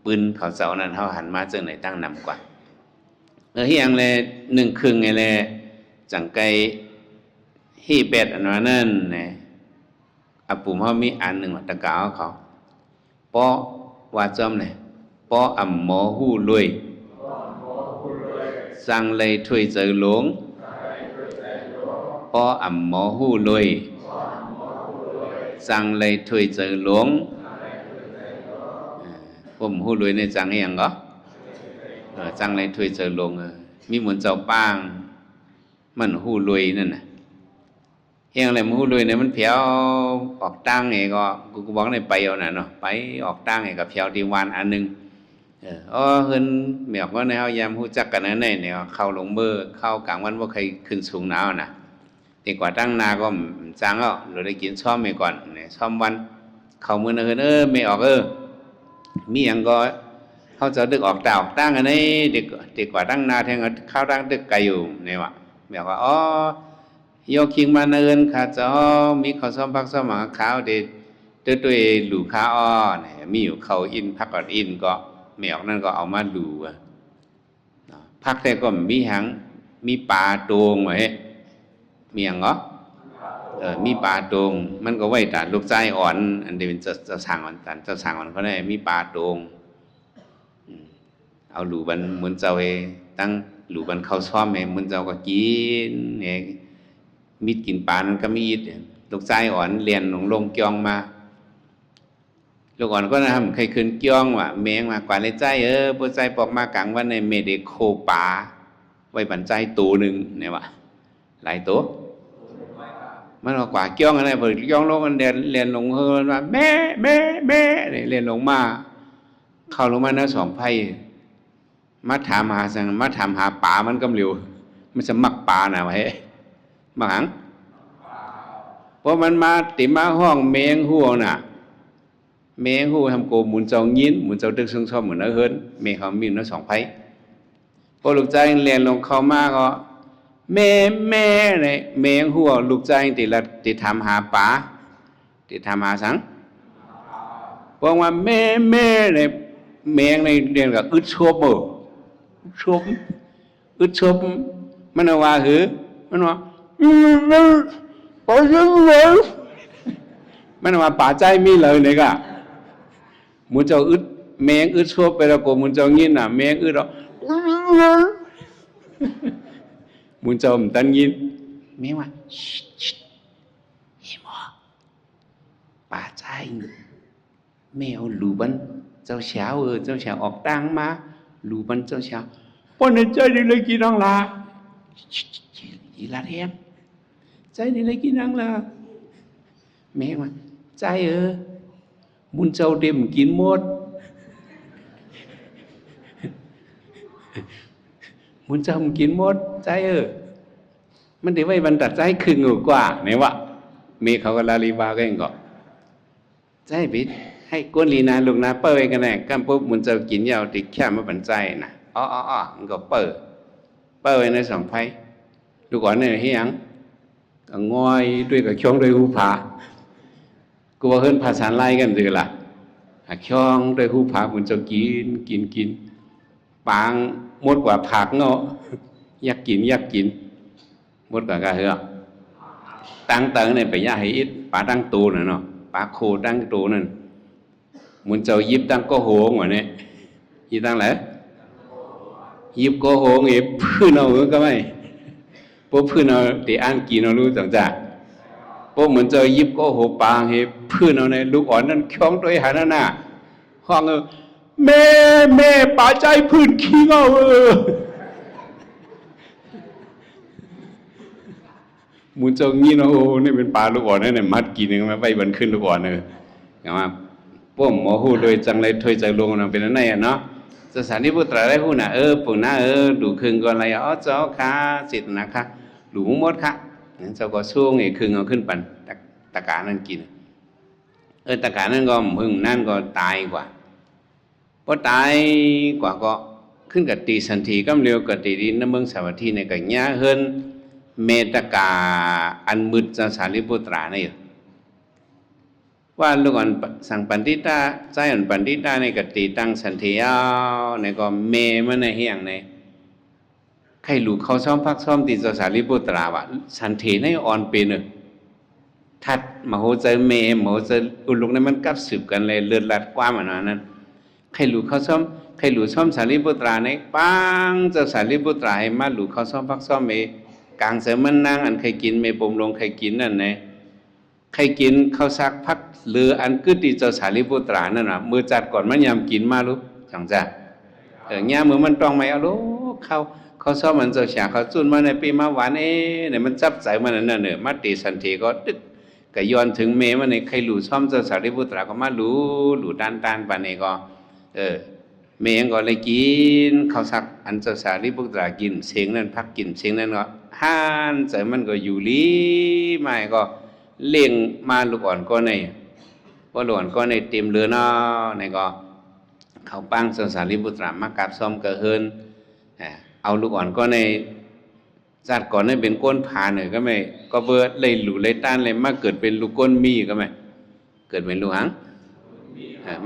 ปืนเขาเสานั้นเขาหันมาเจอไหนตั้งนำกว่าเฮียงเลยหนึ่งครึ่งไงเลยจังไกฮีเป็ดอันนั้นเนี่ยปุ่มเขามีอันหนึ่งตะกาวเขาปอว่าจอมเนี่ยปออ่ำหมอหู้รวยสั่งเลยถ้วยเจอหลงปออ่ำหมอหู้รวยสั่งเลยถ้วยเจอหลงผมหู้รวยในจังอย่างก็จังเลยถ้วยเจอหลงมีเหมือนเจ้าป้างมันหู้รวยนั่นน่ะเฮียงอะไรมันหู้รวยเนี่ยมันเพียวออกตั้งไงก็กูบอกในไปเอาน่ะเนาะไปออกตั้งไงกับเพียวดีวันอันนึงเฮินเมียก็ในเฮายามฮู้จักกันนั่นเนี่ยเข้าลงมือเข้ากลางวันบ่เคยขึ้นสูงหนาวน่ะดีกว่าตั้งนาก็จังเอาเราได้กินซ้อมไปก่อนเนี่ยซ้อมวันเข้ามื้อนึงไม่ออกมีหยังก็เขาจะดึกออกออกตั้งอันนี้เด็กกว่าตั้งนาแทงเข้าตั้งดึกไกลอยู่เนี่ยว่ะแบบว่าอ๋อยกคิงมาเนินค่ะจะมีข้าวซ้อมพักซ้อมหมาขาวเด็ดด้วยหลูข้าอ้อเนี่ยมีอยู่เขาอินพักก่อนอินก็ไม่ออกนั่นก็เอามาหลูพักแต่ก็มีหังมีปลาโดงไว้มีอย่างเหรอมีปลาโดงมันก็ไว้แต่ลูกใจอ่อนอันเดียวเป็นจะสั่งอ่อนแต่จะสั่งอ่อนเขาได้มีปลาโดงเอาหลูบันมุนเจ้าตั้งหลูบันเข้าซ้อมมุนเจ้าก็กินเนี่ยมิดกินปลานั้นก็มีดลูกใจอ่อนเรียนลงเกียงมาลูกอ่อนก็ทำใครคืนเกียงว่ะแมงมากว่าเลยใจปัวใจปอกมากลางวันในเมเดโคปลาไว้บันใจตัวหนึ่งเนี่ยว่ะหลายตัวมันกว่าเกียงอะไรพอเกียงลงมันเรียนลงเฮือนว่าแม่เรียนลงมาเข้าลงมาเนื้อสองไพ่มาถามหาสังมาถามหาป่ามันกำเหลียวมันจะมักป่าน่ะไว้มาหังเพราะมันมาติมาห้องเมงหัวน่ะเมงหัวทำโกหมุนเจ้ายินหมุนเจ้าตึกซึ่งชอบเหมือนเนื้อเฮิรนเมงเขามีเนื้อสองไพ่พอลูกใจเรียนลงเข้ามาก็แม่เนี่ยเมงหัวลูกใจติทำหาป่าติทำหาสังเพราะว่าแม่เนี่ยเมงในเรียนกับอึดชบอึดชบมันว่าหือมันว่ามันว่าป่าใจมีเลยเนี่ยก็มุนเจ้าอึดเมงอึดชบไปแล้วก็มุนเจ้ายินน่ะเมงอึดมุนเจ้ามันตันยินเมงว่าเฮ้ยหมอป่าใจแมวหลูบัน เจ้าเช้าเจ้าเช้าออกตังมารู้มันเจ้าเช้าป้อนในใจนี่เลยกี่น้องลาอีลาเทียมใจนี่เลยกี่น้องลาแม่ว่าใจมุนเจ้าเต็มกินหมดมุนเจ้ามันกินหมดใจมันเดี๋ยวไว้บรรทัดใจคืองูกว่าเนี่ยวะเมเขาก็ลาลีบาก็เองก็ใจบิดให้ก้นลีนาลูกนาเปิดกันแน่กันปุ๊บมุนเจ้ากินยาวติดแค่มาบรรใจนะอ๋อมันก็เปิดในสองไพ่ดูก่อนเนี่ยเฮียงก็ง่อยด้วยกับช่องด้วยหูผากูว่าเฮิรนภาษาไล่กันดือละช่องด้วยหูผามุนเจ้ากินปางมดกว่าผักเนาะอยากกินมดกว่ากะเหือตั้งเติงเนี่ยไปย่าให้อิดปลาตั้งตูน่ะเนาะปลาโคตั้งตูนั่นมุนเจ้ายิบตั้งก็โหงวะเนี่ยยิบตั้งไหนยิบก็โหงอีพื้นเอาก็ไม่พวกพื้นเอาตีอ่านกินเอารู้จังจ้ะพวกเหมือนเจ้ายิบก็โหปางให้พื้นเอาในลูกอ่อนนั่นคล้องด้วยหาหน้าห้องแม่ป่าใจพื้นขี้เงามุนเจ้างี้เนาะโอ้นี่เป็นปลาลูกอ่อนเนี่ยมัดกินนึงมาไปบันขึ้นลูกอ่อนเลยอย่างว่าป้อมหมอหูโดยจังไรถอยใจลงนะเป็นนั่นไงเนาะสถานีพุทธะได้หูน่ะปุ่นนะดูคึงก่อนอะไรเจ้าค่ะสิทธิ์นะคะหลูมดค่ะเจ้าก็ช่วงไอ้คึงเอาขึ้นปั่นตะการนั่นกินตะการนั่นก็มึงนั่นก็ตายกว่าพอตายกว่าก็ขึ้นกับตีสันทีก็เร็วกับตีดินน้ำเมืองสาวัตถีในกับญาเฮิรนเมตกาอันมืดจะสารีบุตราเนี่ยว่าลูกอ่อนสั่งปันติตาใจอ่อนปันติตาในกับตีตั้งสันทีเอาในก็เมมันในเฮียงในใครลูกเขาซ้อมพักซ้อมตีจะสารีบุตราวะสันทีในอ่อนเป็นทัดมโหใจเมมโหใจอุลุกนั้นมันกับสืบกันเลยเลือดลัดกว้ามันนั้นใครหลูเขาซ้อมสารีบุตราในปังเจ้าสารีบุตราให้มาหลูเขาซ้อมพักซ้อมเมกลางเสมันนางอันใครกินเมปมลงใครกินนั่นไงใครกินข้าวซักพักหรืออันกึศที่เจ้าสารีบุตรานั่นน่ะมือจัดก่อนมันยำกินมาลูกจังจ้ะเนี่ยมือมันต้องไม่เอาลูกเขาซ้อมมันเจ้าฉาเขาจุนมาในปีมาหวานเนี่ยมันจับใจมันนั่นเนอะมาตีสันทีก็ตึกก็ย้อนถึงเมมันในใครหลูซ้อมเจ้าสารีบุตราก็มาหลูด้านปานนี้ก็เมงก็เลยกินข้าวสักอันเจ้าสารีบุตรากินเสียงนั้นพักกินเสียงนั้นก็ห้านใจมันก็อยู่ลีไม่ก็เลี้ยงมาลูกอ่อนก็ในว่าลูกอ่อนก็ในเต็มเรือเนาะในก็เขาปั้งเจ้าสารีบุตรามากับซ้อมกระเฮินเอาลูกอ่อนก็ในจัดก่อนให้เป็นก้นผาหน่อยก็ไม่ก็เบิดเลยหลู่เลยต้านเลยมาเกิดเป็นลูกก้นมีก็ไม่เกิดเป็นลูกหาง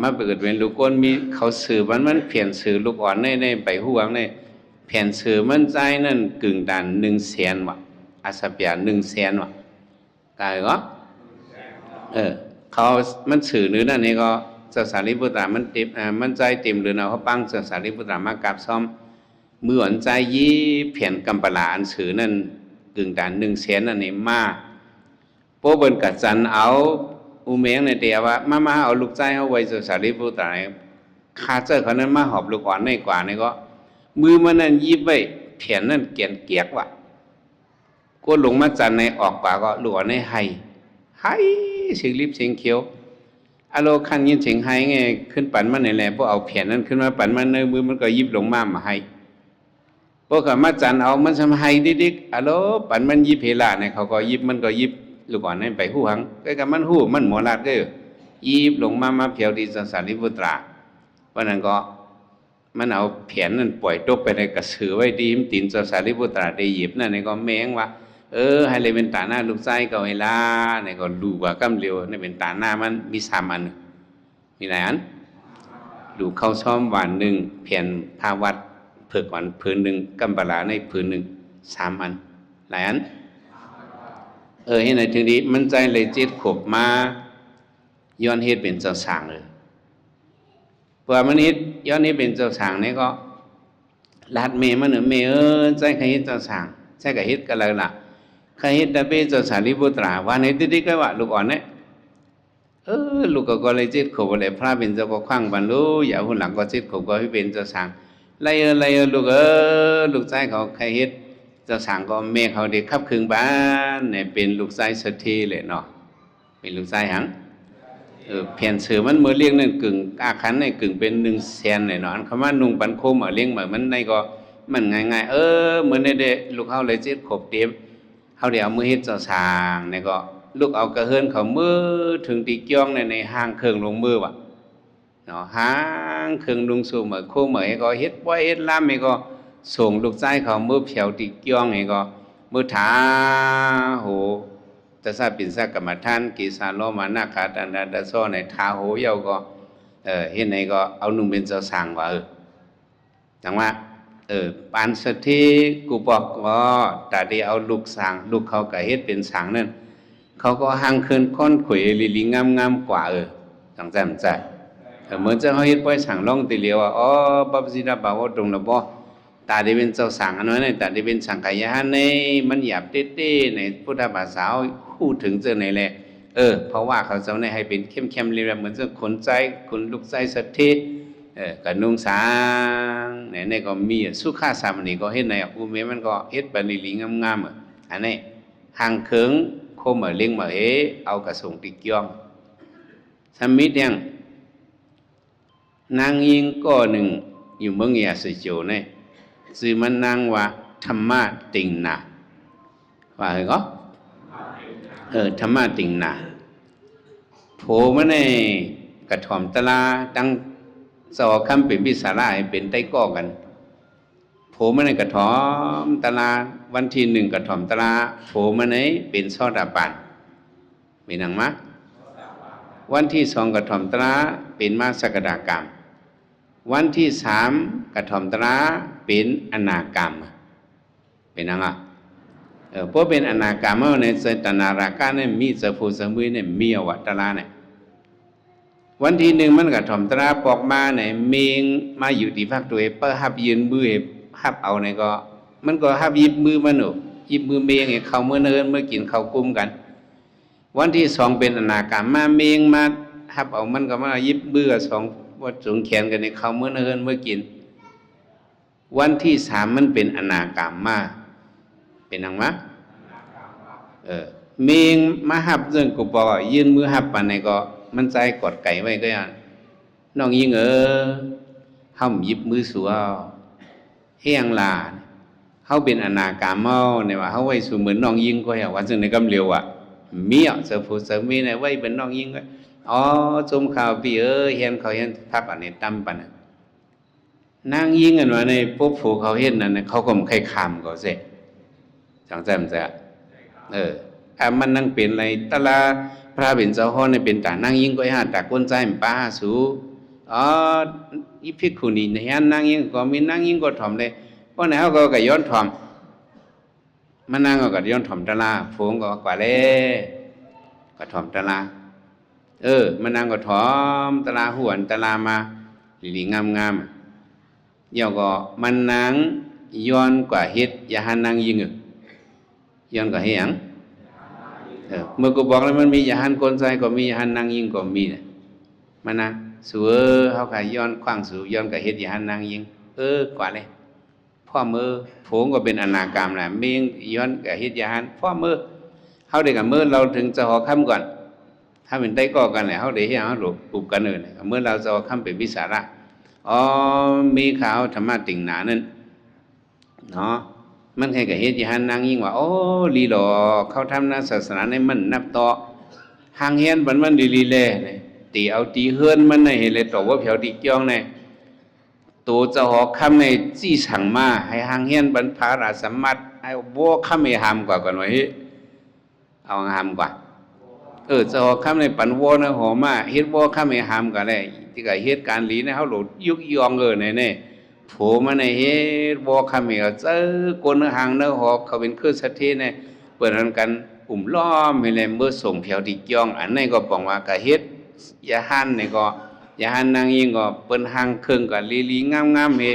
มาเกิดเป็นลูกก้นมีเขาสื่อมันเปลี่ยนสื่อลูกอ่อนในไปห่วงในเปลี่ยนสื่อมันใจนั่นกึ่งดัน100,000 วะอาสเปีย100,000 วะกายก็เขามันสื่อหรือนั่นนี่ก็เจ้าสารีบุตรามันเต็มมันใจเต็มหรือเนาะเขาปั้งเจ้าสารีบุตรามากับซ้อมมืออ่อนใจยี่เพียนกำปลาอันสื่อนั่นกึ่งดัน100,000นั่นนี่มาโป้เบินกัดจันเอาอุเมงในเดียวว่ามาเอาลูกใจเอาไว้เจ้าสารีบุตราคาเจอเขานั้นมาหอบลูกอ่อนในกว่านี่ก็มือมันนั่นยิบไว้เพียนนั่นเกียกว่ะก็ลงมาจันในออกกว่าก็ลูกอ่อนในให้เสียงลิบเสียงเขียวอโลคันยินเสียงไห้ไงขึ้นปั่นมันในแหละพวกเอาเพียนนั่นขึ้นมาปั่นมันในมือมันก็ยิบลงมาให้พวกเขามาจันเอามันทำให้ดิกอโลปั่นมันยิบเพลาเนี่ยเขาก็ยิบมันก็ยิบลูกอ่อนให้ไปหู้หังก็กับมันหู้มันหมอลาดก็ยิบลงมาเพียวดีสารีบุตราเพราะนั้นก็มันเอาแผนนั่นปล่อยตกไปในกระสือไว้ดีมตินสารีบุตราได้หยิบนั่นนี่ก็แมงว่าให้เลยเป็นตาหน้าลูกไส้ก็เวลาเนี่ยก็ดูกว่ากำเร็วนี่เป็นตาหน้ามันมี3 อันมีหลายอันดูเข้าซ้อมวันหนึ่งเพียนพาวัดเผือกวันผืนหนึ่งกำปลาในผืนหนึ่ง3 อันหลายอันให้ในถึงนี้มันใจเลยจิตขบมาย้อนเหตุเป็นเจ้าสร้างเลยเพื่อมันนี้ย้อนนี้เป็นเจ้าสร้างนี่ก็ลาดเมมันเมใจใครเฮ็ดเจ้าสร้างใจกับเฮ็ดกันเลยล่ะใครเฮ็ดแต่เป็นเจ้าสารีบุตราวันนี้ดิก็ว่าลูกอ่อนเนี่ย ลูกก็เลยจิตขบเลยพระเป็นเจ้าก็คว้างบันรู้อย่าหุ่นหลังก็จิตขบก็ให้เป็นเจ้าสั่งไล่ลูกลูกชายเขาใครเฮ็ดเจ้าสั่งก็แม่เขาเด็กขับคืนบ้านเนี่ยเป็นลูกชายสัทธีเลยเนาะเป็นลูกชายหังเพียนเสือมันเมื่อเลี้ยงนั่นกึ่งอาคันในกึ่งเป็น100,000เลยเนาะคำว่านุ่งปันโคมเลี้ยงเหมือนมันในก็มันง่ายๆเหมือนในเด็กลูกเขาเลยจิตขบเต็มเขาเดี๋ยวมือเฮ็ดเจ้าสั่งเนี่ยก็ลูกเอากระเฮือนเขามือถึงตีเกี้ยงในห้างเครื่องลงมือวะเนาะห้างเครื่องลงสู่เหมือนโคเหมือนก็เฮ็ดป่วยเฮ็ดล้ำก็ส่งลูกชายเขามือเผียวตีเกี้ยงก็มือถาโหจะทราบปิ่นสักกรรมฐานกีสานโลมานาคาตันดาซ้อในทาโหเยาก็เฮ็ดไหนก็เอานุ่งเป็นเจ้าสั่งว่าจังว่าปานสถิกูบอกว่าแต่ที่เอาลูกสั่งลูกเขาก็เฮ็ดเป็นสั่งนั่นเขาก็ห่างคืนค้อนขุยลิงามกว่าจังใจเหมือนจะเขาเฮ็ดป่วยสั่งล่องติเลียวว่าบับสิดาบ่าวตรงนะบ่ตาได้เป็นเจ้าสั่งอันนั้นตาได้เป็นสังขยาในมันหยาบเต้ๆในพุทธภาษาพูดถึงเจอไหนแหละเพราะว่าเขาเจ้าในให้เป็นเข้มๆเรียบเหมือนเจ้าคนใจคนลูกใจสัทธิกับนุ่งสางไหนก็มีสุขาสามนี่ก็เฮ็ดในอุเมมันก็เฮ็ดปานลิงามอันนี้ห่างเคิงโคมาเลี้ยงมาเอากระส่งติเกียงสมิธยังนางยิงก็หนึ่งอยู่เมืองยาสิโจเนี่ยชื่อมันนางว่าธรรมะติงนาว่าเหรอธรรมะติงนาโผมันในกระถ่อมตะลาตั้งสอคำเป็นพิสาระเป็นใต้ก้อกันโผมันในกระถ่อมตะลาวันที่1กระถ่อมตะลาโผมันในเป็นซอดาปานมีนังมะวันที่2กระถ่อมตะลาเป็นมาสกดากรรมวันที่3กระถ่อมตะลาเป็นอนากรรมเป็นนังอ่ะเพราะเป็นอนากรรมในเจตนาราคะเนี่ยมีจะผู้สมุยเนี่ยมีอวัตตะเนี่ยวันที่1มันกระถ่อมตะลาปอกมาเนี่ยเมงมาอยู่ที่ภาคตัวเปิ้หับยืนมือหับเอาเนี่ยก็มันก็หับยิบมือมันหยิบมือเมงเข้าเมื่อเนินเมื่อกินเข้ากุมกันวันที่2เป็นอนากรรมมาเมงมาหับเอามันก็มายิบมือ2วัดสูงแขนกันในเข้าเมื่อเนินเมื่อกินวันที่3มันเป็นอนากรรมมาเป็นนังมะเมงมาหับเรื่องกูบอกยืนมือหับปานในก็มันใจกอดไก่ไว้ก็ยังน้องยิงห้ามยิบมือสัวเฮียงลาเขาเป็นอนากรรมเมาเนี่ยว่าเขาไว้สู่เหมือนน้องยิงก็อย่างว่าซึ่งในกำเลียวมีเสือผู้เสือมีเนี่ยไว้เป็นน้องยิงก็จมข่าวปีเห็นเขาเห็นทับอันนี้ตั้มปันนางยิงกันว่าในปุ๊บผู้เขาเห็นนั่นเขาก็ไม่ใครขามก็เสร็จจังแจ่มจ้ะมันนั่งเป็นอะไรตะลาพระเป็นเจ้าห้อในเป็นตานั่งยิงก็หาตาก้นใจมันป้าสูอีพิคุนีเนี่ยนั่งยิงก็มีนั่งยิงก็ถ่อมเลยเพราะไหนเขาก็ย้อนถ่อมมันนั่งก็ย้อนถ่อมตะลาฝูงก็กว่าเลยก็ถ่อมตะลามันนั่งก็ถ่อมตะลาหวนตะลามาหลีงามเยาก็มันนั่งย้อนกว่าเฮ็ดอย่าหันนั่งยิงย้อนกว่าเฮ็ดยังเมื่อกูบอกแล้วมันมีอย่าหันคนใจก็มีอย่าหันนั่งยิงก็มีเนี่ยมันนะสัวเขาขายย้อนขว้างสู่ย้อนกว่าเฮ็ดอย่าหันนั่งยิงกว่าเลยพ่อมือผงก็เป็นอนากรรมแหละเมียงย้อนกับเฮ็ดยาหันพ่อมือเขาได้กับมือเราถึงจะหอค่ำก่อนถ้าเป็นได้ก่อกันเนี่ยเขาได้เฮ็ดเขาหลบปุบกันเลยเมื่อเราจะหอค่ำเป็นวิสาระมีข่าวธรรมะติ่งหนานั่นเนาะมันใครกับเฮ็ดยาหันนางยิ่งว่าลีหลอเขาทำนาศาสนาในมันนับต่อหางเฮียนมันลีเล่ตีเอาตีเฮือนมันในเห็นเลยต่อว่าเผียวตีเกี้ยงในตัวจะหอกคำในจี้สั่งมาให้หางเฮียนบรรพาราสมัติให้วัวคำไม่หามกว่าก่อนไว้เอาหามกว่าจะหอกคำในปันวัวนะหอมาเฮ็ดวัวคำไม่หามกว่าเลยที่กับเฮ็ดการหลีในเขาหลุดยุกยองในโผมาในเฮ็ดวัวคำไม่เจอกวนหางเนื้อหอกเขาเป็นเครื่องสัตย์เนี่ยเปิดกันล้อมให้เลยเมื่อส่งเผียวตีเกี้ยงอันนี้ก็บอกว่ากับเฮ็ดยาหันในก็ยาหันนางยิงก็เปิ้นหางเครื่องก็ลีงามๆเฮ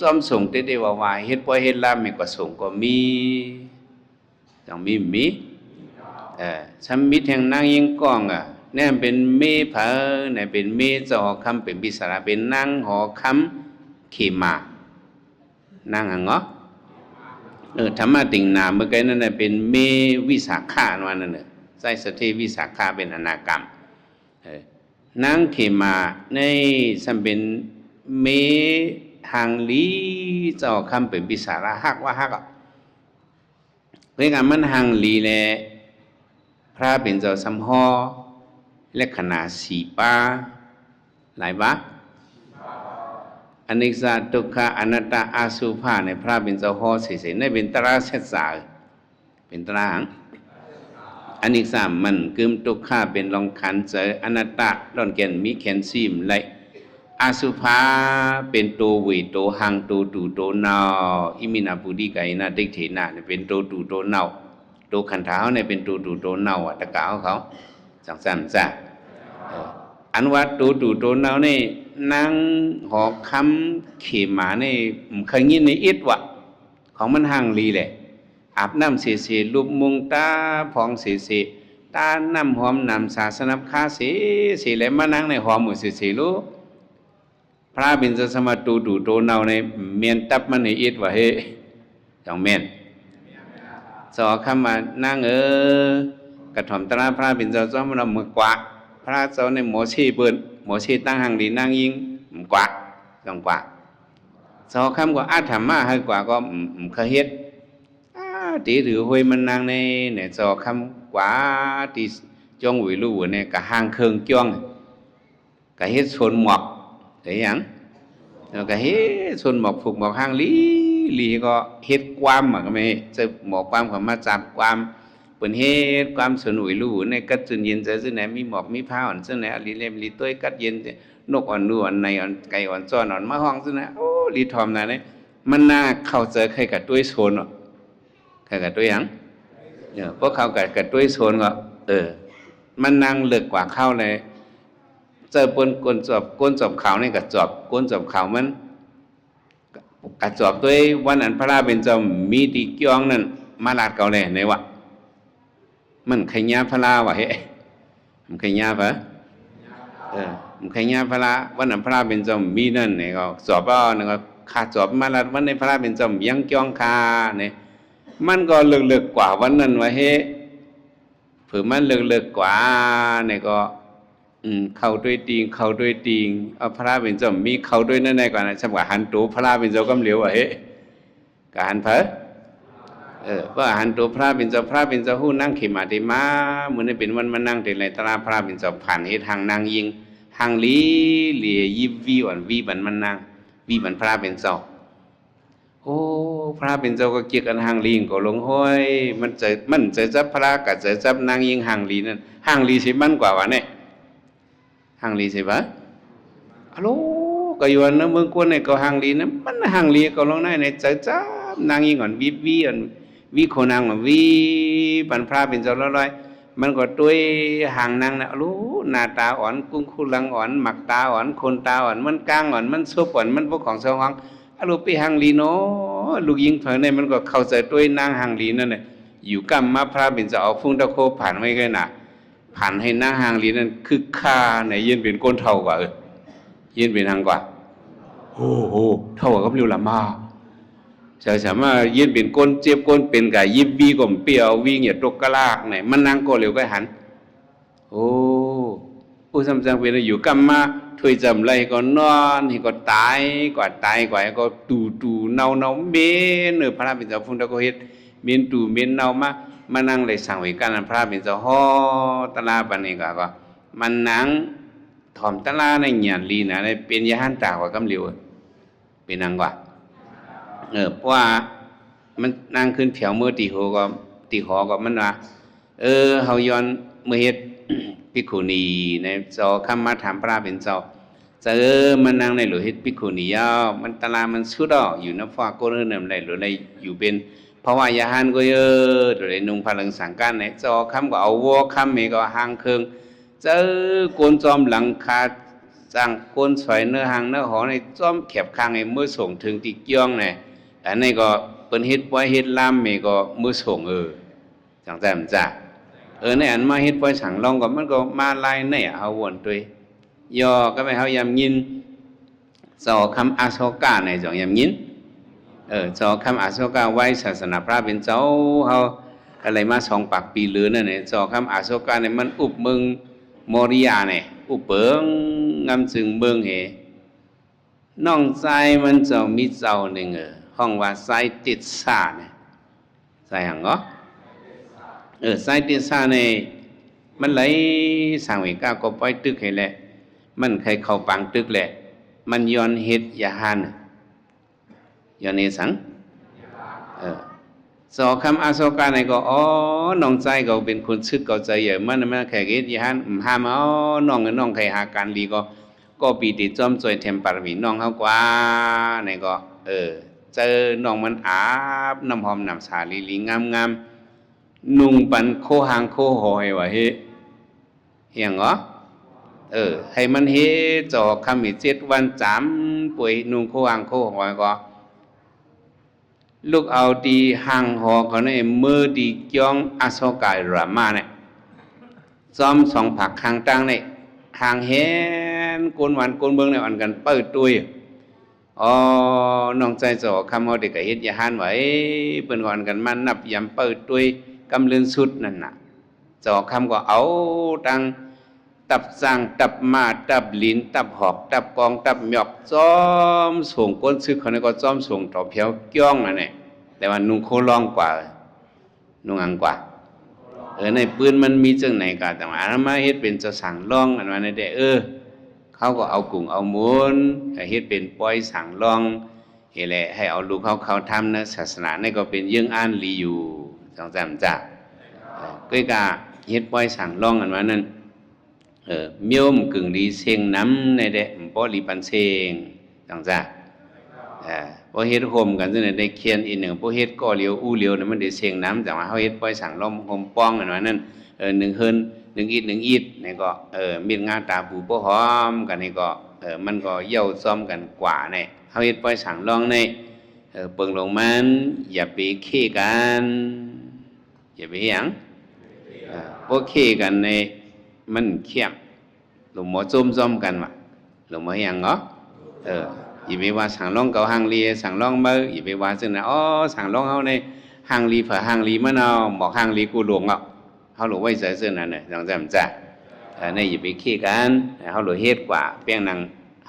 จอมส่งเต้ๆว่าเฮ็ดบ่เฮ็ดลามก็ส่งก็มีจังมีสำมิตรแห่งนางยิงก้อง เนี่ยเป็นเมเพอเนี่ยเป็นเมจะหอคำเป็นพิสาระเป็นนั่งหอคำเขมานั่งหังเงาะธรรมะติงนาเมื่อกี้นั่นน่ะเป็นเมวิสาขาวันนั่นน่ะใจสติวิสาขาเป็นอนากรรมนั่งเขมาในสัมเป็นเมหางลีจะหอคำเป็นพิสาระฮักว่าฮักอ่ะเพื่อการมันหางลีแลพระเป็นเจ้าสัมหอและขณะสีปาหลายบะอนิจจทุกขอนัตตาอาสุภาในพระเป็นเจ้าหอเสียในเป็นตราเสษาเป็นตราหังอนิจจมันกึมทุกขเป็นลองขันเจออนัตตาดอนแกนมีแคลเซียมไหลอาสุภาเป็นตัววิตัวหังตัวตูตัวเนาอิมินาปุดิกายนาดิกเถนะเป็นตัวตูตัวเนาตัวขันเท้าเนี่ยเป็นตัวตูตัวเนาตะกาวเขาจังสันจ้ะอันว่าตัวตูตัวเนาเนี่ยนั่งหอคำเขมาเนี่ยเคยยินในอิดวะของมันห่างลีแหละอาบน้ำเสียเสียรูปมุงตาพองเสียเสียตาน้ำหอมน้ำศาสนาคาเสียเสียแล้วมานั่งในหอมหมดเสียเสียรู้พระบิณฑสมาตูตูโตเนาในเมียนตับมันในอิดวะเฮจังเมียนสอคำมานั่งกระถ่อมตราพระบิณฑสมาเรามือกว่าพระเจ้าในหมอชีเปิ้นหมอชีตั้งหังดีนั่งยิงกว่าจังกว่าสอคำกว่าอาธรรมะให้กว่าก็เคยเฮ็ดตีถือห้วยมันนางในเนี่ยสอคำกว่าตีจงวิลูเนี่ยกะหางเคืองจ้องกะเฮ็ดชนหมอกแต่ยังแล้วก็เฮ็ดชนหมอกผูกหมอกหางลีก็เฮ็ดความมันก็ไม่จะหมอกความของมาจับความเปิ่นเฮ็ดความสนุยลู่ในกัดจนเย็นใจซึ่งไหนมีหมอกมีผ้าอ่อนซึ่งไหนลีเล่มลีต้วยกัดเย็นนกอ่อนนูอ่อนในอ่อนไก่อ่อนจ้อนอ่อนมะฮองซึ่งไหนโอ้ลีทอมน่ะเนี่ยมันน่าเข้าเจอใครกับด้วยโซนอ่ะใครกับด้วยยังพวกเขากับด้วยโซนก็มันนั่งเลือกกว่าเข้าเลยเจอปนก้นจอบเขาเนี่ยกับจอบก้นจอบเขามันกระจอบด้วยวันอันพระราเป็นเจ้ามีตีเกี้ยงนั่นมาลาดเก่าเลยในวะมันขยะพระลาวะเฮ้มันขยะพระมันขยะพระลาวันอันพระราเป็นเจ้ามีนั่นเนี่ยก็จอบเอาเนี่ยก็ขาจอบมาลาดวันในพระราเป็นเจ้ายังเกี้ยงคาเนี่ยมันก็เลือกกว่าวันนั้นวะเฮ้เผื่อมันเลือกกว่าเนี่ยก็เข้าด้วยติงเอาพระเป็นเจ้ามีเข้าด้วยนั่นในก่อนนะฉบับหันตัวพระเป็นเจ้าก็เหลียวอ่ะเฮ้การเผอว่าหันตัวพระเป็นเจ้าหู้นั่งเขมาติมาเหมือนเป็นวันมานั่งเต็มเลยตราพระเป็นเจ้าผ่านเฮ็ดทางนางยิงทางลีเหลี่ยยิบวีอ่อนวีบันมันนางวีบันพระเป็นเจ้าโอ้พระเป็นเจ้าก็เกี่ยกันหางลีก็ลงห้อยมันเจอจับพระกับเจอจับนางยิงหางลีนั่นหางลีสิมันกว่าวะเนี่ยหางลีสิบะฮัลโหลก็อยู่อันนั้นเมืองกวนเนี่ยก็หางลีนะมันหางลีก็ลงได้เนี่ยเจอจับนางยิงอ่อนวีอ่อนวีโคนางอ่อนวีปันพระเป็นเจ้าร้อยมันก็ด้วยหางนางนะรู้หน้าตาอ่อนกุ้งคุลังอ่อนหมักตาอ่อนคนตาอ่อนมันกลางอ่อนมันซุบอ่อนมันพวกของสว่างอารมณ์ไปหางลีเนาะลูกยิงเผอเนี่ยมันก็เข้าใจด้วยนางหางลีนั่นแหละอยู่กับมาพระเป็นเจ้าเอาฟุ้งตะโคผ่านไม่เคยหนาผ่านให้นางหางลีนั่นคือค่าไหนยืนเป็นก้นเท่ากว่ายืนเป็นหางกว่าโอ้โหเท่ากับเรียวละมาสามารถยืนเป็นก้นเจ็บก้นเป็นกับยิบวีก่มเปียววิ่งอย่าตกกระลากไหนมันนางก็เร็วก็หันโอ้ผู้สำคัญเป็นอยู่กับมาถวยจำไรก็นอนให้ก็ตายกว่าก็ตูเนาเมนพระเป็นเจ้าฟุ้งตะโกเฮ็ดเมนตูเมนเนามานั่งเลยสั่งไว้กันพระเป็นเจ้าฮอตลาปันนี้ก็มันนั่งถ่อมตลาในหยันลีนะในเป็นยาหันตากว่ากำเหลียวเป็นนางกว่าเพราะว่ามันนั่งขึ้นแถวเมื่อตีหอก็มันว่าเฮาย้อนเมื่อเฮ็ดภิกขุณีในจอคำมาถามพระเป็นเจ้ามันนั่งในหรือเฮ็ดภิกขุณีมันตลามันสุดอยู่นะฟ้าก็เริ่มอะไรหรืออะไรอยู่เป็นเพราะว่ายาหันก็เยอะหรือนุ่งพลังสังการในจอคำก็เอาวัวคำเมก็หางเคืองโกนจอมหลังคาจังโกนสวยเนื้อหางเนื้อหอในจอมแคบคางในเมื่อส่งถึงติเกี้ยงเนี่ยอันนี้ก็เป็นเฮ็ดไว้เฮ็ดลามเมก็มือส่งจังแต่มันจ้ะ ในอันมาเฮ็ดปล่อยสั่งลองก็มันก็มาลายในเฮาวนตัวยยอก็ไม่เฮายำยินสอคำอาโศกาในจ่องยำยินสอคำอาโศกาไว้ศาสนาพระเป็นเจ้าเฮาอะไรมา2 ปากปีเหลือนั่นเนี่ยสอคำอาโศกาเนี่ยมันอุบเมืองโมริยาเนี่ยอุบเปิงงำจึงเมืองเหน้องใจมันเจ้ามีเจ้าหนึ่งห้องว่าใจติดสาเนี่ยใจหังก็ใจติดสาเนี่ยมันไหลสั่งวิกาก็ปล่อยตึกให้แหละมันเคยเข้าปังตึกแหละมันย้อนเฮ็ดยาหานย้อนเฮ็ดสังสอคำอาโศกาในก็น้องใจก็เป็นคนซึกก็ใจใหญ่มันแค่เฮ็ดยาหานห้ามน้องใครหาการลีก็ปีติจอมจอยเทมปารมีน้องเฮากว่าในก็เจอน้องมันอาบน้ำหอมน้ำสาลีงามนุ่งปันโคหางโคหอยว่าเฮียงเหรอให้มันเฮจอคำอี7 วันจำป่วยนุ่งโคหางโคหอยก็ลูกเอาดีห่างหอเขาเนี่ยมือดีจ้องอาโศกายรามาเนี่ยซ้อม2 ผักข้างตั้งเนี่ยห่างเห็นโกนหวานโกนเบิ้งในวันกันเปิดตุยน้องใจจอคำเอาเด็กเฮ็ดยาหานไว้เปิ้นก่อนกันมานับยำเปิดตุยกำเลือนสุดนั่นน่ะจอคำก็เอาตังตับสร้างตับมาตับลิ้นตับหอกตับกองตับหยอกจอมส่งก้นซึกเขาเนี่ยก็จอมส่งต่อเพียวจ้องนั่นแหละแต่ว่านุ่งโคลองกว่านุ่งอังกว่าในปืนมันมีจังไหนกันแต่ว่ามาเฮ็ดเป็นจะสั่งล่องอันว่าในเด้เขาก็เอากุ้งเอาหมูนเฮ็ดเป็นปล่อยสั่งล่องเฮ็ดแหละให้เอาลูกเขาทำนะศาสนานี่ก็เป็นยื่งอ่านลีอยู่จังจำจ้ะก็กะเฮ็ดปล่อยสั่งล่องอันว่านั้นเมียวมกึ่งดีเสียงน้ำในเด้บ่ลีปันเสียงจังจ้ะพอเฮ็ดโฮมกันจังได้เขียนอีกหนึ่งพอเฮ็ดก่อเลียวอู้เลียวเนี่ยมันได้เสียงน้ำจังว่าเฮาเฮ็ดปล่อยสั่งล่อมโฮมป้องอันว่านั้น1 เฮิรน1 อีด1 อีดนี่ก็มีดงาตาปูบ่หอมกันนี่ก็มันก็เย่าซ้อมกันกว่าเนี่ยเฮาเฮ็ดปล่อยสั่งล่องในเปิงลงมันอย่าไปขี้กันอย่าไปหยังบ่ขี้กันในมันเขี้ยมหลวงหมอจุ่มซ้อมกันว่ะหลวงหมอหยังเหรออย่าไปว่าสั่งล่องเก่าหางลีสั่งล่องมืออย่าไปว่าซึ่งนะสั่งล่องเฮาในหางลีเผอหางลีมะนาวหมอกหางลีกูหลวงเฮาหลวงไว้ใส่ซึ่งนั่นน่ะจังจำจ้ะในอย่าไปขี้กันเฮาหลวงเฮ็ดกว่าเปียงนัง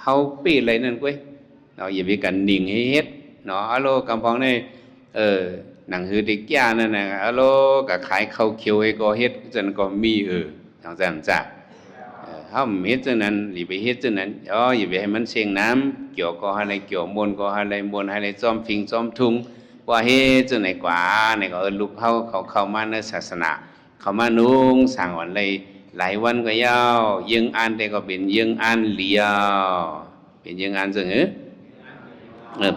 เฮาปี้เลยนั่นกุ้ยเราอย่าไปกันนิ่งให้เฮ็ดเนาะอะโลกำพองในหนังหือดิกย่านั่นน่ะอะโลก็ขายข้าวเขียวให้ก็เฮ็ดจนก็มีจังจำจ้ะเฮาเฮ็ดจังนั้นหรือไปเฮ็ดจังนั้นอย่าไปให้มันเสียงน้ำเกี่ยวก็อะไรเกี่ยวมนก็อะไรมนอะไรจอมฟิงจอมทุงว่าเฮ็ดจังไหนกว่านี่ก็ลูกเขาเข้ามาในศาสนาเข้ามานุ่งสั่งวันเลยหลายวันก็ยาวยังอ่านแต่ก็เป็นยังอ่านเหลียวเป็นยังอ่านจัง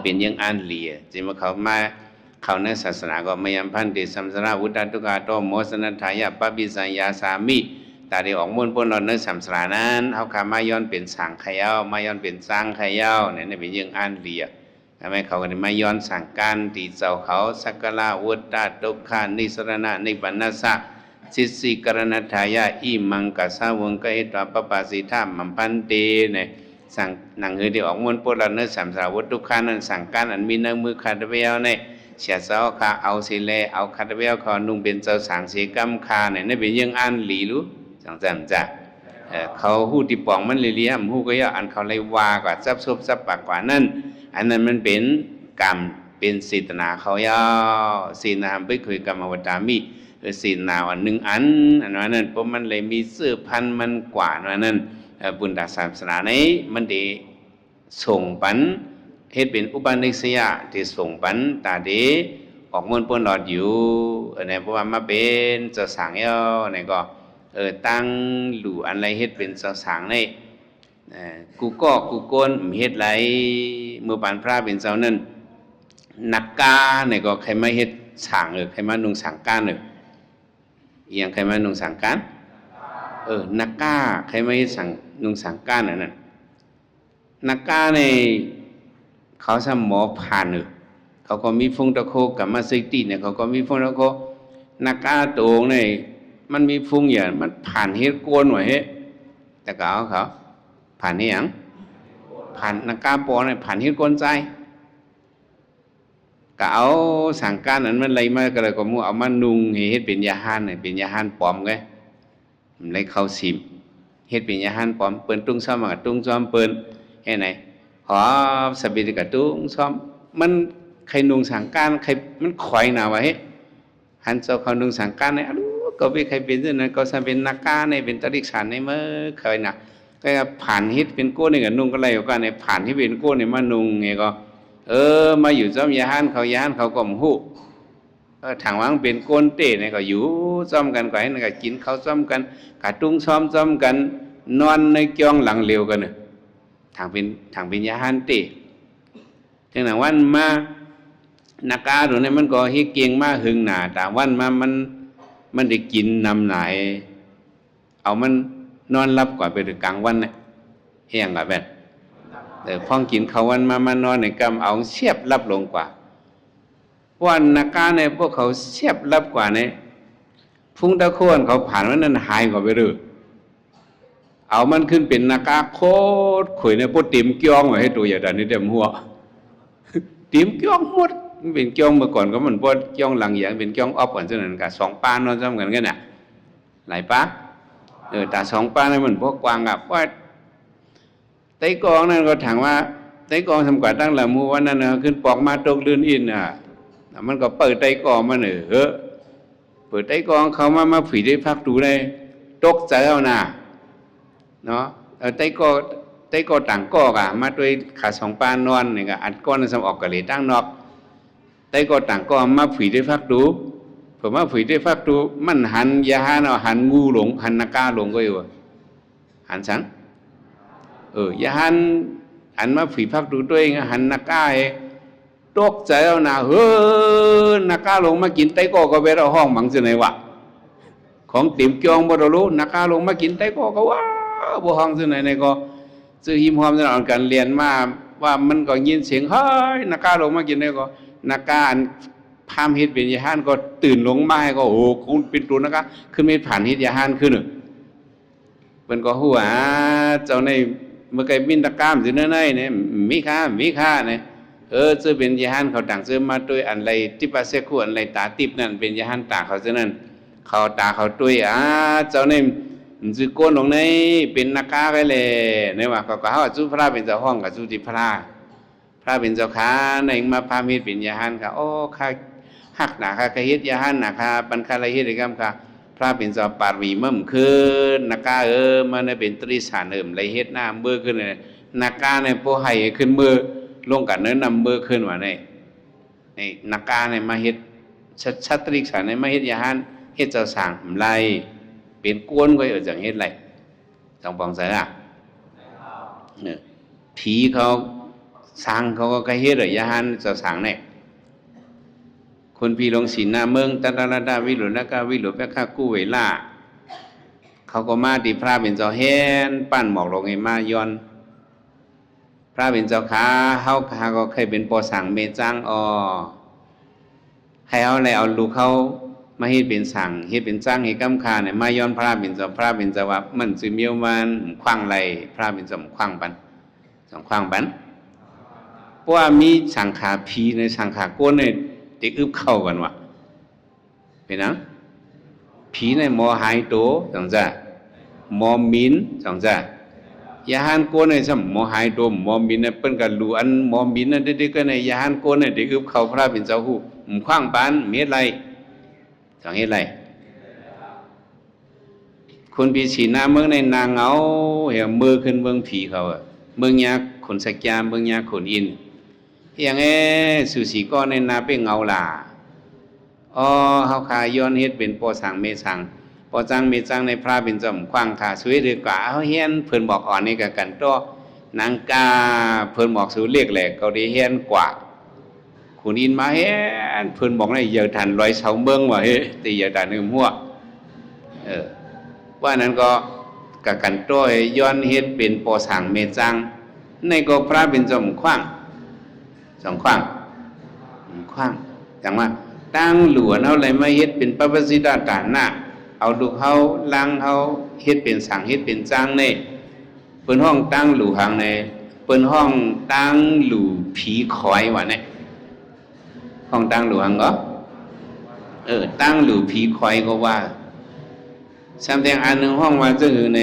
เป็นยังอ่านเหลียจิมาเข้าในศาสนาก็มยามพันติสัมสราวุตตุกาโตโมสนัทายะปะปิสัญญาสามิตาได้ออกมุ่นพ้นเราเนื้อสัมสรานั้นเขาขามาย้อนเป็นสังขยาวมาย้อนเป็นสร้างขยาวเนี่ยเป็นยังอ่านเหลียทำไมเขาก็ได้มาย้อนสั่งการตีเจ้าเขาสักการะวุตตะตุกขานิสรณะนิพพานัสสะสิสิกรณทายะอิมังกัสสะวงกะเหตวะปปาสิธามัมพันเตเนี่ยสั่งหนังหือได้ออกมุ่นพ้นเราเนื้อสัมสราวุตตุกขานั้นสั่งการอันมีเนื้อมือขาดเบี้ยวเนี่ยเสียเจ้าขาเอาสิเลเอาขาดเบี้ยวเขานุ่งเป็นเจ้าสังสีกรรมคาเนี่ยเป็นยังอ่านหลีรู้จังจำจ้ะเขาหู้ที่ปองมันเลี้ยมหู้ก็ย่ออันเขาเลยว่ากว่าซับซบซับปากกว่านั่นอันนั้นมันเป็นกรรมเป็นศีลนาเขาย่อศีลนาไปคุยกรรมวตามิศีลนาวันหนึ่งอันนั้นเพราะมันเลยมีเสื้อพันมันกว่านั้นบุญดาศาสนานี้มันได้ส่งปันเฮ็ดเป็นอุปนิสัยที่ส่งปันตาเดออกมนปนหลอดอยู่เนี่ยเพราะว่ามาเป็นเจ้าสางย่อเนี่ยก็ตั้งหลู่อะไรเฮ็ดเป็นสางในกูโกนเฮ็ดไรเมื่อปานพระเป็นเจ้านั่นนักกาเนี่ยก็ใครมาเฮ็ดสางใครมานุ่งสางก้านอย่างใครมานุ่งสางก้านนักกาใครมาเฮ็ดสางนุ่งสางก้านนั่นนักกาในเขาสมหมอผ่านเขาก็มีฟงตะโคกับมาซิตี้เนี่ยเขาก็มีฟงตะโคนักกาโตงเนี่ย มันมีฟุ้งอย่างมันผ่านเฮ็ดโกนหน่อยเฮ้แต่ก็เอาเขาผ่านนี่หยังผ่านนักกาปอเนี่ยผ่านเฮ็ดโกนใจก็เอาสังการนั้นมันเลยมาก็เลยก็มูเอามานุงเฮ็ดเป็นยาหานเนี่ยเป็นยาหานปลอมไงมันเลยเข้าสิมเฮ็ดเป็นยาหานปลอมเปิ้นตุ้งซ้อมกับตุ้งซ้อมเปิ้นเฮ็ดไหนหอสบิดกับตุ้งซ้อมมันใครนุงสังการใครมันข่อยหนาวะเฮ้หันเจ้าเขานุงสังการเนี่ยก็ไปใครเป็นเรื่องนั้นก็จะเป็นนักการในเป็นตริกชันในเมื่อเคยนะก็ผ่านฮิตเป็นกู้นี่กับนุ่งก็เลยก็ในผ่านที่เป็นกู้นี่มานุ่งไงก็มาอยู่จอมยาฮันเขาก็มหูถังวังเป็นก้นเตะเนี่ยก็อยู่จอมกันก็ให้ก็กินเขาจอมกันกะตุ้งซ้อมจอมกันนอนในเกียงหลังเร็วกันเนี่ยถังเป็นยาฮันเตะจังหวะวันมานักการหรือเนี่ยมันก็เฮเกียงมาหึงหนาแต่วันมามันได้กินนำไหนเอามันนอนรับก่อนไปถึงกลางวันเนี่ยเฮียงกับแบบพ้องกินเขาวันมานอนในกำเอาเสียบรับลงกว่าวันนักการในพวกเขาเสียบรับกว่าเนี่ยพุ่งตะโคนเขาผ่านวันนั้นหายกว่าไปเลยเอามันขึ้นเป็นนักการโคตรขุยในพวกติ่มเกียงไว้ให้ตัวอย่างนี้เต็มหัวติ่มเกียงหมดเป็นเกียงเมื่อก่อนก็มันพวกเกียงหลังอย่างเป็นเกียงออฟก่อนเช่นนั้นกับ2 ปานนอนซ้ำกันกันน่ะหลายปะแต่2 ปานนี่มันพวกกวางกับว่าไต้กองนั่นก็ถามว่าไต้กองทำกว่าตั้งหลังมูวันนั้นขึ้นปอกมาตกลื่นอินมันก็เปิดไต้กองมาเปิดไต้กองเขามาผีได้พักดูได้ตกใจเอาน่ะเนาะไต้กอต่างกอกมาด้วยขา2 ปานนอนนี่ก็อัดก้อนสมออกกะเลยตั้งนอกไต้กอต่างก็มาผีได้พักดูผมว่าผีได้พักดูมันหันยาหาเนาะหันงูหลงหันนักกาหลงก็อยู่หันสังยาหันมาผีพักดูด้วยหันนักกาตกใจเอาหนานักกาลงมากินไต้ก็ไปเอาห้องหมังจะไหนวะของติ๋มเกียงบ่รู้นักกาลงมากินไต้ก็ว่าบ่ห้องจะไหนก็ซื้อหิมหอมจะเอากันเรียนมาว่ามันก็ยินเสียงเฮ้ยนักกาลงมากินได้ก็นักกาพามเฮ็ดเป็นยาหานก็ตื่นลงมาให้ก็โอ้คุณเป็นตัวนักกาขึ้นเม็ดผ่านเฮ็ดยาหานขึ้นเป็นก็หัวเจ้าในเมื่อไก่บินตะกามสิเนื้อในเนี่ยมีค่าเนี่ยจะเป็นยาหันเขาต่างซื้อมาด้วยอันไรที่ปาเสกุอันไรตาติบนั่นเป็นยาหันตาเขาเท่านั้นเขาตาเขาด้วยเจ้าเนี่ยจื้อโกนลงในเป็นนักกาไปเลยเนี่ยว่าเขาจู้พระเป็นเจ้าห้องกับจู้ที่พระเป็นเจ้าขาในมาพามีเป็นยาหันค่ะโอ้ข้าหักหนาข้าเฮ็ดยาหันหนาข้าปันข้าอะไรเฮ็ดอะไรกันค่ะพระเป็นเจ้าปารีมั่มขึ้นนักกามันเป็นตรีสารไรเฮ็ดหน้าเบื่อขึ้นเลยนักกาในโพไห้ขึ้นมือลงกันเนื้อนำเบอร์ขึ้นมาในนักการในมาเฮ็ดชัตริกษาในมาเฮ็ดยาหันเฮ็ดเจ้าสางไรเป็นกวนก็จังเฮ็ดไรจังปองใส่ผีเขาสางเขาก็เฮ็ดยาหันเจ้าสางเนี่ยคนพี่ลงศีลหน้าเมืองตาดาวิหลุนักกาวิหลุแปะข้ากู้เวลาเขาก็มาตีพระเป็นเจ้าเฮ็ดปั้นหมอกลงไงมาย้อนพระเป็นเจ้าขาเฮาก็เคยเป็นปอสังเมจังให้เอาอะไรเอาลูกเขามาเฮ็ดเป็นสังเฮ็ดเป็นจังให้กำคาเนี่ยมาย้อนพระเป็นเจ้าว่ามันสิเมียวมันขว้างไรพระเป็นเจ้าขว้างปันสองขว้างปันเพราะว่ามีสังขาผีในสังขาโกนเนี่ยเด็กอึบเข้ากันว่ะเป็นนะผีในหมอหายโตจังจ้ะหมอมินจังจ้ะยาหันโกนในสมหมอหายตัวหมอมินเนี่ยเปิ้นกันรู้อันหมอมินนั่นเด็กๆก็ในยาหันโกนเนี่ยเด็กอึบเข้าพระเป็นเจ้าหูขว้างปานเม็ดไรจังเฮ็ดไรคนปีฉีหน้าเมืองในนางเงาเหี่ยมือขึ้นเมืองผีเขาเมืองยาขนสักยามเมืองยาขนอินอย่างสุสีก้อนในนาเป็นเงาล่ะเฮาคาย้อนเฮ็ดเป็นปอสังเมสังปอจังเมจังในพระเป็นจอมขว้างขาสวยดีกว่าเฮาเฮียนเพิ่นบอกอ่อนนี่ก็กันตัวนางกาเพิ่นบอกสู่เรียกแหลกเขาได้เฮียนกว่าคุณอินมาเฮียนเพิ่นบอกในอย่าทันร้อยเสาเมืองว่าเฮ้ตีอย่าทันนึมหัวว่านั้นก็กะกันตัวย้อนเฮ็ดเป็นปอสังเมจังในก็พระเป็นจอมขว้างสองขว้างจังว่าตั้งหลวนเอาอะไรมาเฮ็ดเป็นปปสิดาตานะ เอาลูกเฮาล้างเฮาเฮ็ดเป็นสังเฮ็ดเป็นจ้างนี่เปิ้นห้องตั้งหลู่หังในเปิ้นห้องตั้งหลู่ผีคอยว่าเนี่ยห้องตั้งหลู่หังก็ตั้งหลู่ผีคอยก็ว่าสำแดงอันหนึ่งห้องว่าจะอยู่ใน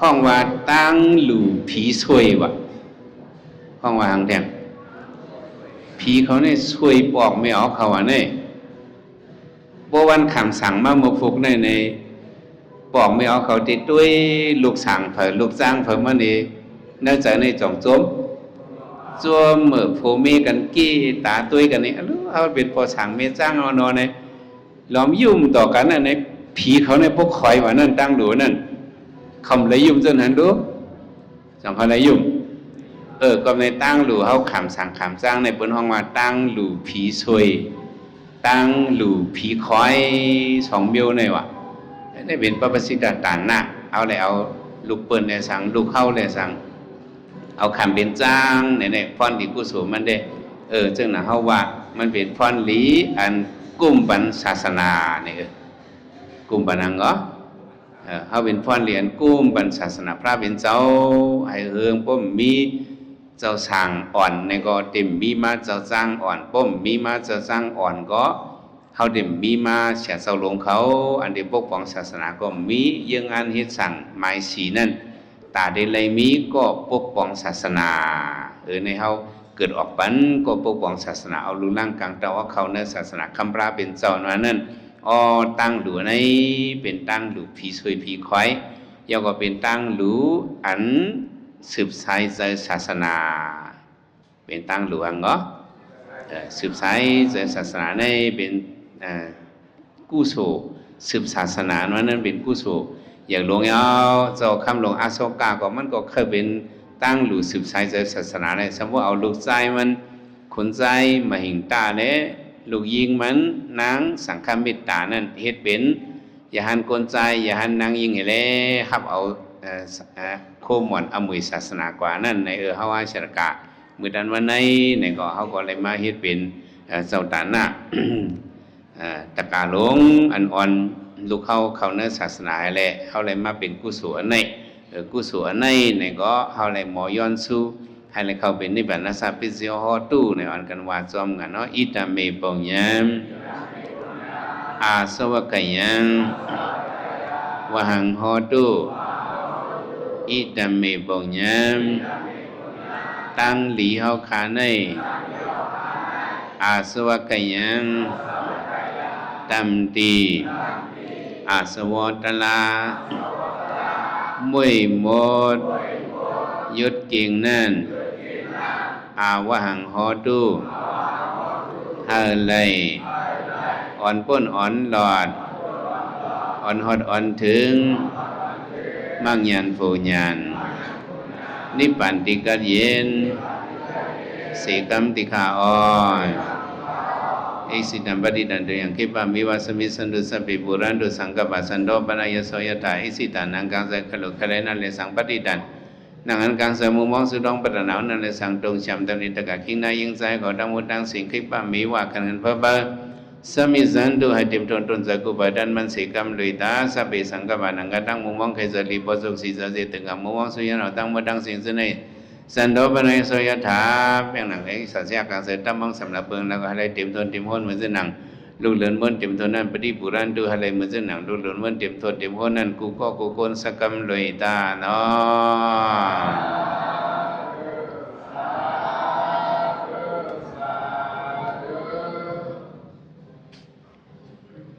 ห้องว่าตั้งหลู่ผีซวยว่ะห้องว่าหังแดงผีเขาเนี่ยซวยปอกไม่ออกเขาว่าเนี่ยบ่วันคำสั่งมาหมกฟุกในปอกไม่ออกเขาติดด้วยลูกสั่งเผอลูกจ้างเผอมันนี่น่าจะในจ่องโจมจัวเหมือโฟเมกันกี้ตาตุ้ยกันนี่เอาเป็นพอสั่งเมจ้างเอานอนในล้อมยุ่มต่อกันนั่นในผีเขาในพวกคอยว่านั่นตั้งหลูนั่นคำเลยยุ่มจนหันดูจังเขาเลยยุ่มก็ในตั้งหลูเขาขำสั่งขำจ้างในบนห้องว่าตั้งหลูผีซวยตั้งหลูผีคอยสองเบี้ยวในวะได้เป็นปฏิสิทธิ์ต่างนะเอาเลยเอาลูกเปิ้ลเนี่ยสั่งลูกเข้าเลยสั่งเอาคำเป็นจ้างในพรดีกุศลมันได้จึงนะเขาว่ามันเป็นพรหลีอันกุมปันศาสนาเนี่ยกุมปันนังก็เขาเป็นพรเหรียญกุมปันศาสนาพระเป็นเจ้าให้เฮืองป้มมีเจ้าสร้างอ่อนในก็เต็มมีมาเจ้าสร้างอ่อนป้มมีมาเจ้าสร้างอ่อนก็เขาเต็มมีมาเสียเสาหลงเขาอันเดียปกป้องศาสนาก็มียังอันเฮ็ดสั่งหมายสีนั่นตาได้เลยมีก็ปกป้องศาสนาในเขาเกิดออกปันก็ปกป้องศาสนาเอาลูล่างกลางเตาว่าเขาในศาสนาคำพระเป็นเจ้านั่นตั้งหลูในเป็นตั้งหลูผีซวยผีคอยยาวก็เป็นตั้งหลูอันสืบสายศาสนาเป็นตั้งหลูอังก็สืบสายศาสนาในเป็นกู้โศสืบศาสนานั้นเป็นกู้โศอย่างหลวงเอาเจ้าคำหลวงอาโศกาก็มันก็เคยเป็นตั้งหลูสืบสายศาสนาในสมมติเอาลูกใจมันขนใจมาหิงตาเนี่ยลูกยิงมันนางสังฆมิตรตานั่นเฮ็ดเป็นอย่าหันกลใจอย่าหันนางยิงให้แล้วครับเอาโคหมอนอมวยศาสนากว่านั่นในเฮาว่าชรกะมื้อนั้นวันในก็เฮาก็เลยมาเฮ็ดเป็นเจ้าตานะตะกาหลงอันอ่อนลูกเข้าเนื้อศาสนาแหละเฮาเลยมาเป็นกุศลในกุศลในก็เฮาเลยหมอย้อนสู้ให้เลยเข้าเป็นนิพพานสัพพิเศษฮอตู้ในอันกันว่าจอมกันเนาะอิตาเมปงยัมอาสวะกยังวะหังฮอตู้อิตาเมปงยัมตั้งหลีเฮาขาในอาสวะกยังตัมตีอาสวะตลามวยหมดยุดเก่งนั่นอาวะหังฮอดูเฮเลยอ่อนป้นอ่อนหลอดอ่อนฮอดอ่อนถึงมั่งยันโฟยันนิปันติกัดเย็นสีกัมติขาอ้อยเอสิตัมปฏิตันตุยังคิปะมิวาสมิสันตุสัพพิปุรันตุสังกปะสันโดปนายโสยตาเอสิตานังกังเสขลุขเลนันเลสังปฏิตันนังอันกังเสมุมองสุดองปตะนาวนั่นเลสังตรงชำตำนิตกะคิงนายิงใจก็ดังมุดังสิงคิปะมิวากันเพบะสมิสันตุให้เต็มตนตนจักุบดันมันสีกรรมลุยตาสัพเพสังกปะนังกะดังมุมองเคยจะลีปสุกสีจะเจตึงกับมุมองสุยนเอาดังมุดังสิงสุนัยสันโดปนายโสยถาเพียงหนังไอ้สัจจะกังเสตั้มมองสำหรับเบิ่งแล้วก็ให้เต็มตนเต็มห้นเหมือนจะหนังลูกเหลือนเมื่อเต็มตนนั้นปฏิปุรันตุให้เหมือนจะหนังลูกเหลือนเมื่อเต็มตนเต็มห้นนั้นกูก็กูโกนสกรรมลุยตาเนาะ